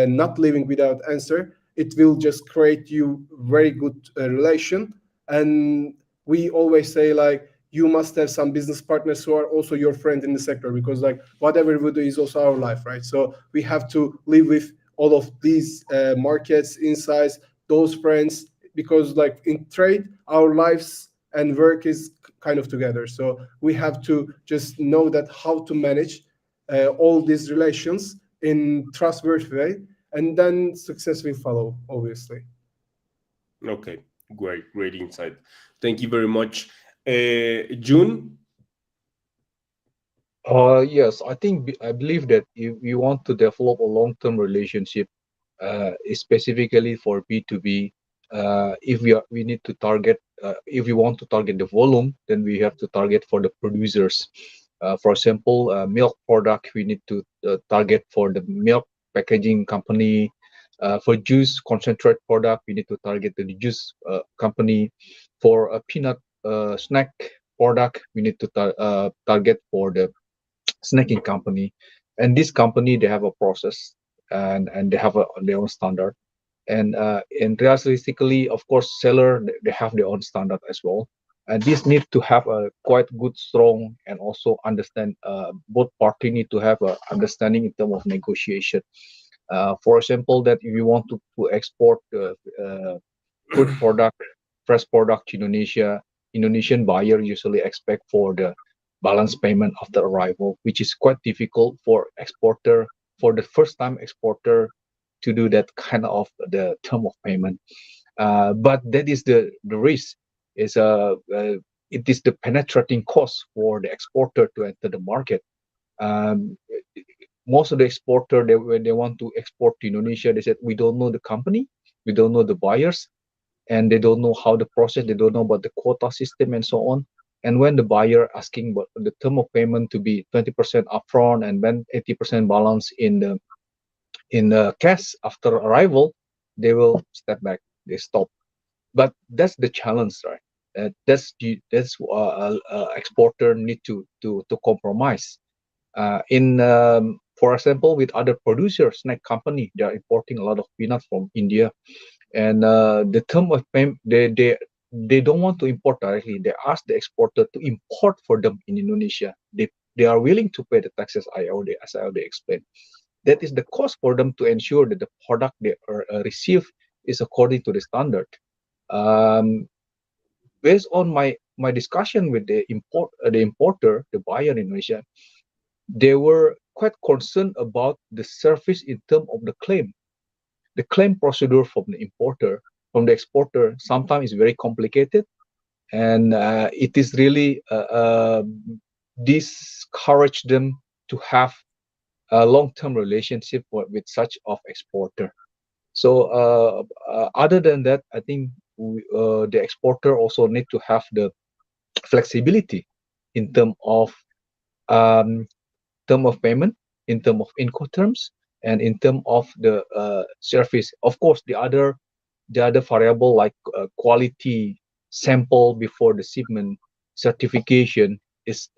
Speaker 3: not leaving without answer, it will just create you very good relation. And we always say like you must have some business partners who are also your friend in the sector, because like whatever we do is also our life, right? So we have to live with all of these markets, insights, those friends, because like in trade, our lives and work is kind of together. So we have to just know that how to manage all these relations in trustworthy way, and then success will follow, obviously.
Speaker 1: Okay, great insight. Thank you very much. June?
Speaker 5: Yes, I believe that if you want to develop a long-term relationship, specifically for B2B, if we need to target, if we want to target the volume, then we have to target for the producers. For example, milk product, we need to target for the milk packaging company. For juice concentrate product, we need to target the juice company. For a peanut snack product, we need to target for the snacking company. And this company, they have a process, and they have their own standard. And realistically, of course, seller, they have their own standard as well. And this need to have a quite good, strong, and also understand, both party need to have a understanding in terms of negotiation. For example, that if you want to export food product, fresh product to Indonesia, Indonesian buyer usually expect for the balance payment after arrival, which is quite difficult for exporter, for the first time exporter, to do that kind of the term of payment. But that is the risk. Is it is the penetrating cost for the exporter to enter the market. Um, Most of the exporter, when they want to export to Indonesia, they said we don't know the company, we don't know the buyers, and they don't know how the process, they don't know about the quota system and so on. And when the buyer asking about the term of payment to be 20% upfront and then 80% balance in the cash after arrival, they will step back, they stop. but that's the challenge, right? That's exporter need to compromise. In For example, with other producers, snack company, they are importing a lot of peanuts from India, and the term of payment, they don't want to import directly. They ask the exporter to import for them in Indonesia. They are willing to pay the taxes, as I already explained. That is the cost for them to ensure that the product they receive is according to the standard. Um, Based on my discussion with the importer, the buyer in Indonesia, they were quite concerned about the service in terms of the claim. The claim procedure from the importer, from the exporter, sometimes is very complicated, and it is really discourage them to have a long-term relationship with such of exporter. So other than that, I think the exporter also need to have the flexibility in um, term of payment, in term of Incoterms, and in term of the service. Of course, the other variable like quality sample before the shipment, certification is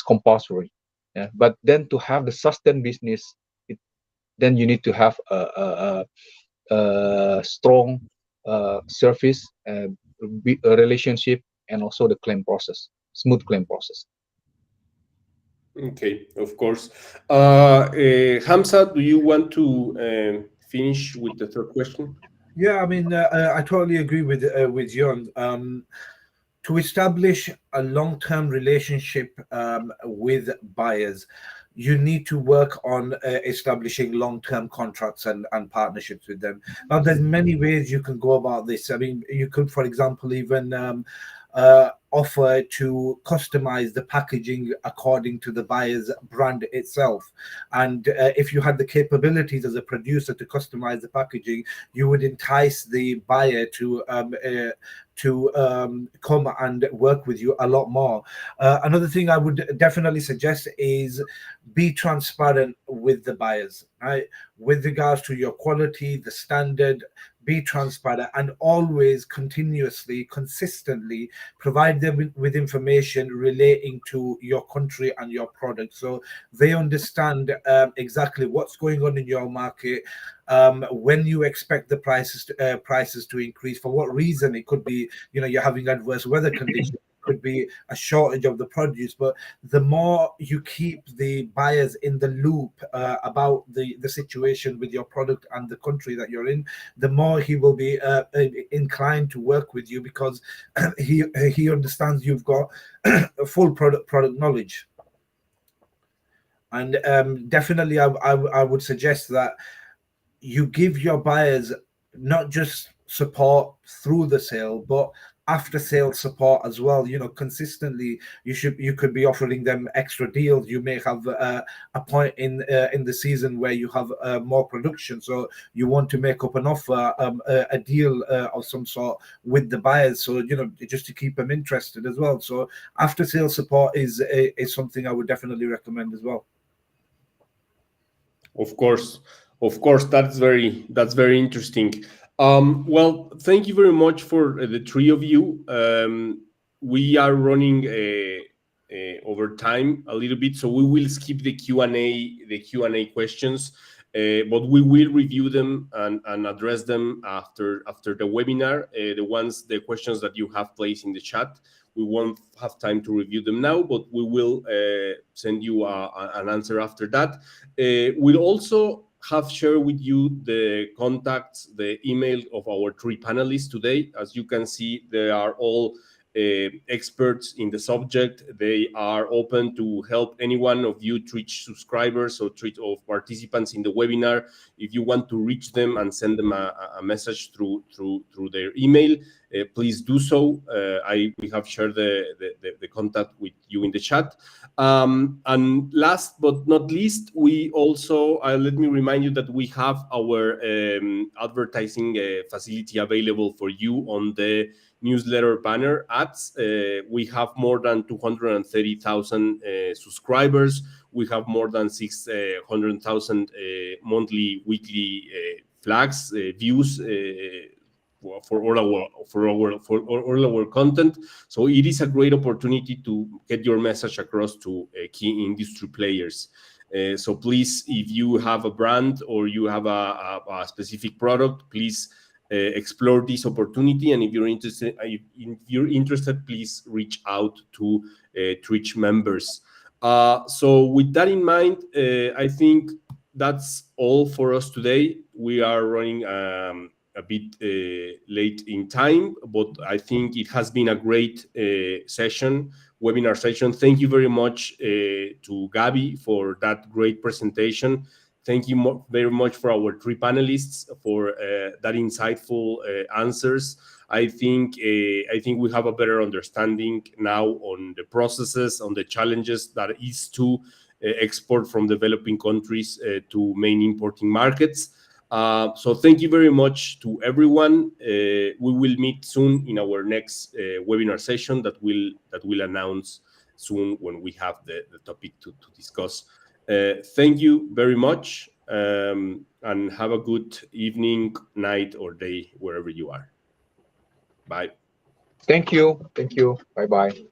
Speaker 5: compulsory. Yeah. But then to have the sustain business, then you need to have a strong service, a relationship, and also the claim process, smooth claim process.
Speaker 1: Okay, of course. Hamza, do you want to finish with the third question?
Speaker 4: Yeah, I mean, I totally agree with Jon. To establish a long-term relationship with buyers, you need to work on establishing long-term contracts and partnerships with them. Now, there's many ways you can go about this. I mean, you could, for example, even offer to customize the packaging according to the buyer's brand itself. And if you had the capabilities as a producer to customize the packaging, you would entice the buyer to come and work with you a lot more. Another thing I would definitely suggest is be transparent with the buyers, right? With regards to your quality, the standard, be transparent and always continuously, consistently provide them with information relating to your country and your product, so they understand exactly what's going on in your market, when you expect the prices to increase, for what reason. It could be, you're having adverse weather conditions, could be a shortage of the produce. But the more you keep the buyers in the loop about the situation with your product and the country that you're in, the more he will be inclined to work with you, because he understands you've got a full product knowledge. And definitely I would suggest that you give your buyers not just support through the sale, but after sale support as well. Consistently, you could be offering them extra deals. You may have a point in the season where you have more production, so you want to make up an offer, a deal of some sort with the buyers, so just to keep them interested as well. So after sale support is something I would definitely recommend as well.
Speaker 1: Of course, that's very interesting. Well, thank you very much for the three of you. We are running over time a little bit, so we will skip the Q&A questions, but we will review them and address them after the webinar. The questions that you have placed in the chat, we won't have time to review them now, but we will send you an answer after that. We'll also have shared with you the contacts, the email of our three panelists today. As you can see, they are all experts in the subject. They are open to help any one of you Tridge subscribers or Tridge of participants in the webinar. If you want to reach them and send them a message through their email, please do so. We have shared the contact with you in the chat. And last but not least, we also let me remind you that we have our advertising facility available for you on the newsletter banner ads. We have more than 230,000 subscribers. We have more than 600,000 monthly, weekly flags, views all our content. So it is a great opportunity to get your message across to key industry players. So please, if you have a brand or you have a specific product, please explore this opportunity. And if you're interested, please reach out to Tridge members. So with that in mind, I think that's all for us today. We are running a bit late in time, but I think it has been a great webinar session. Thank you very much to Gabby for that great presentation. Thank you very much for our three panelists for that insightful answers. I think we have a better understanding now on the processes, on the challenges that is to export from developing countries to main importing markets. So thank you very much to everyone. We will meet soon in our next webinar session that will announce soon when we have the topic to discuss. Thank you very much, and have a good evening, night, or day wherever you are. Bye.
Speaker 5: Thank you. Bye bye.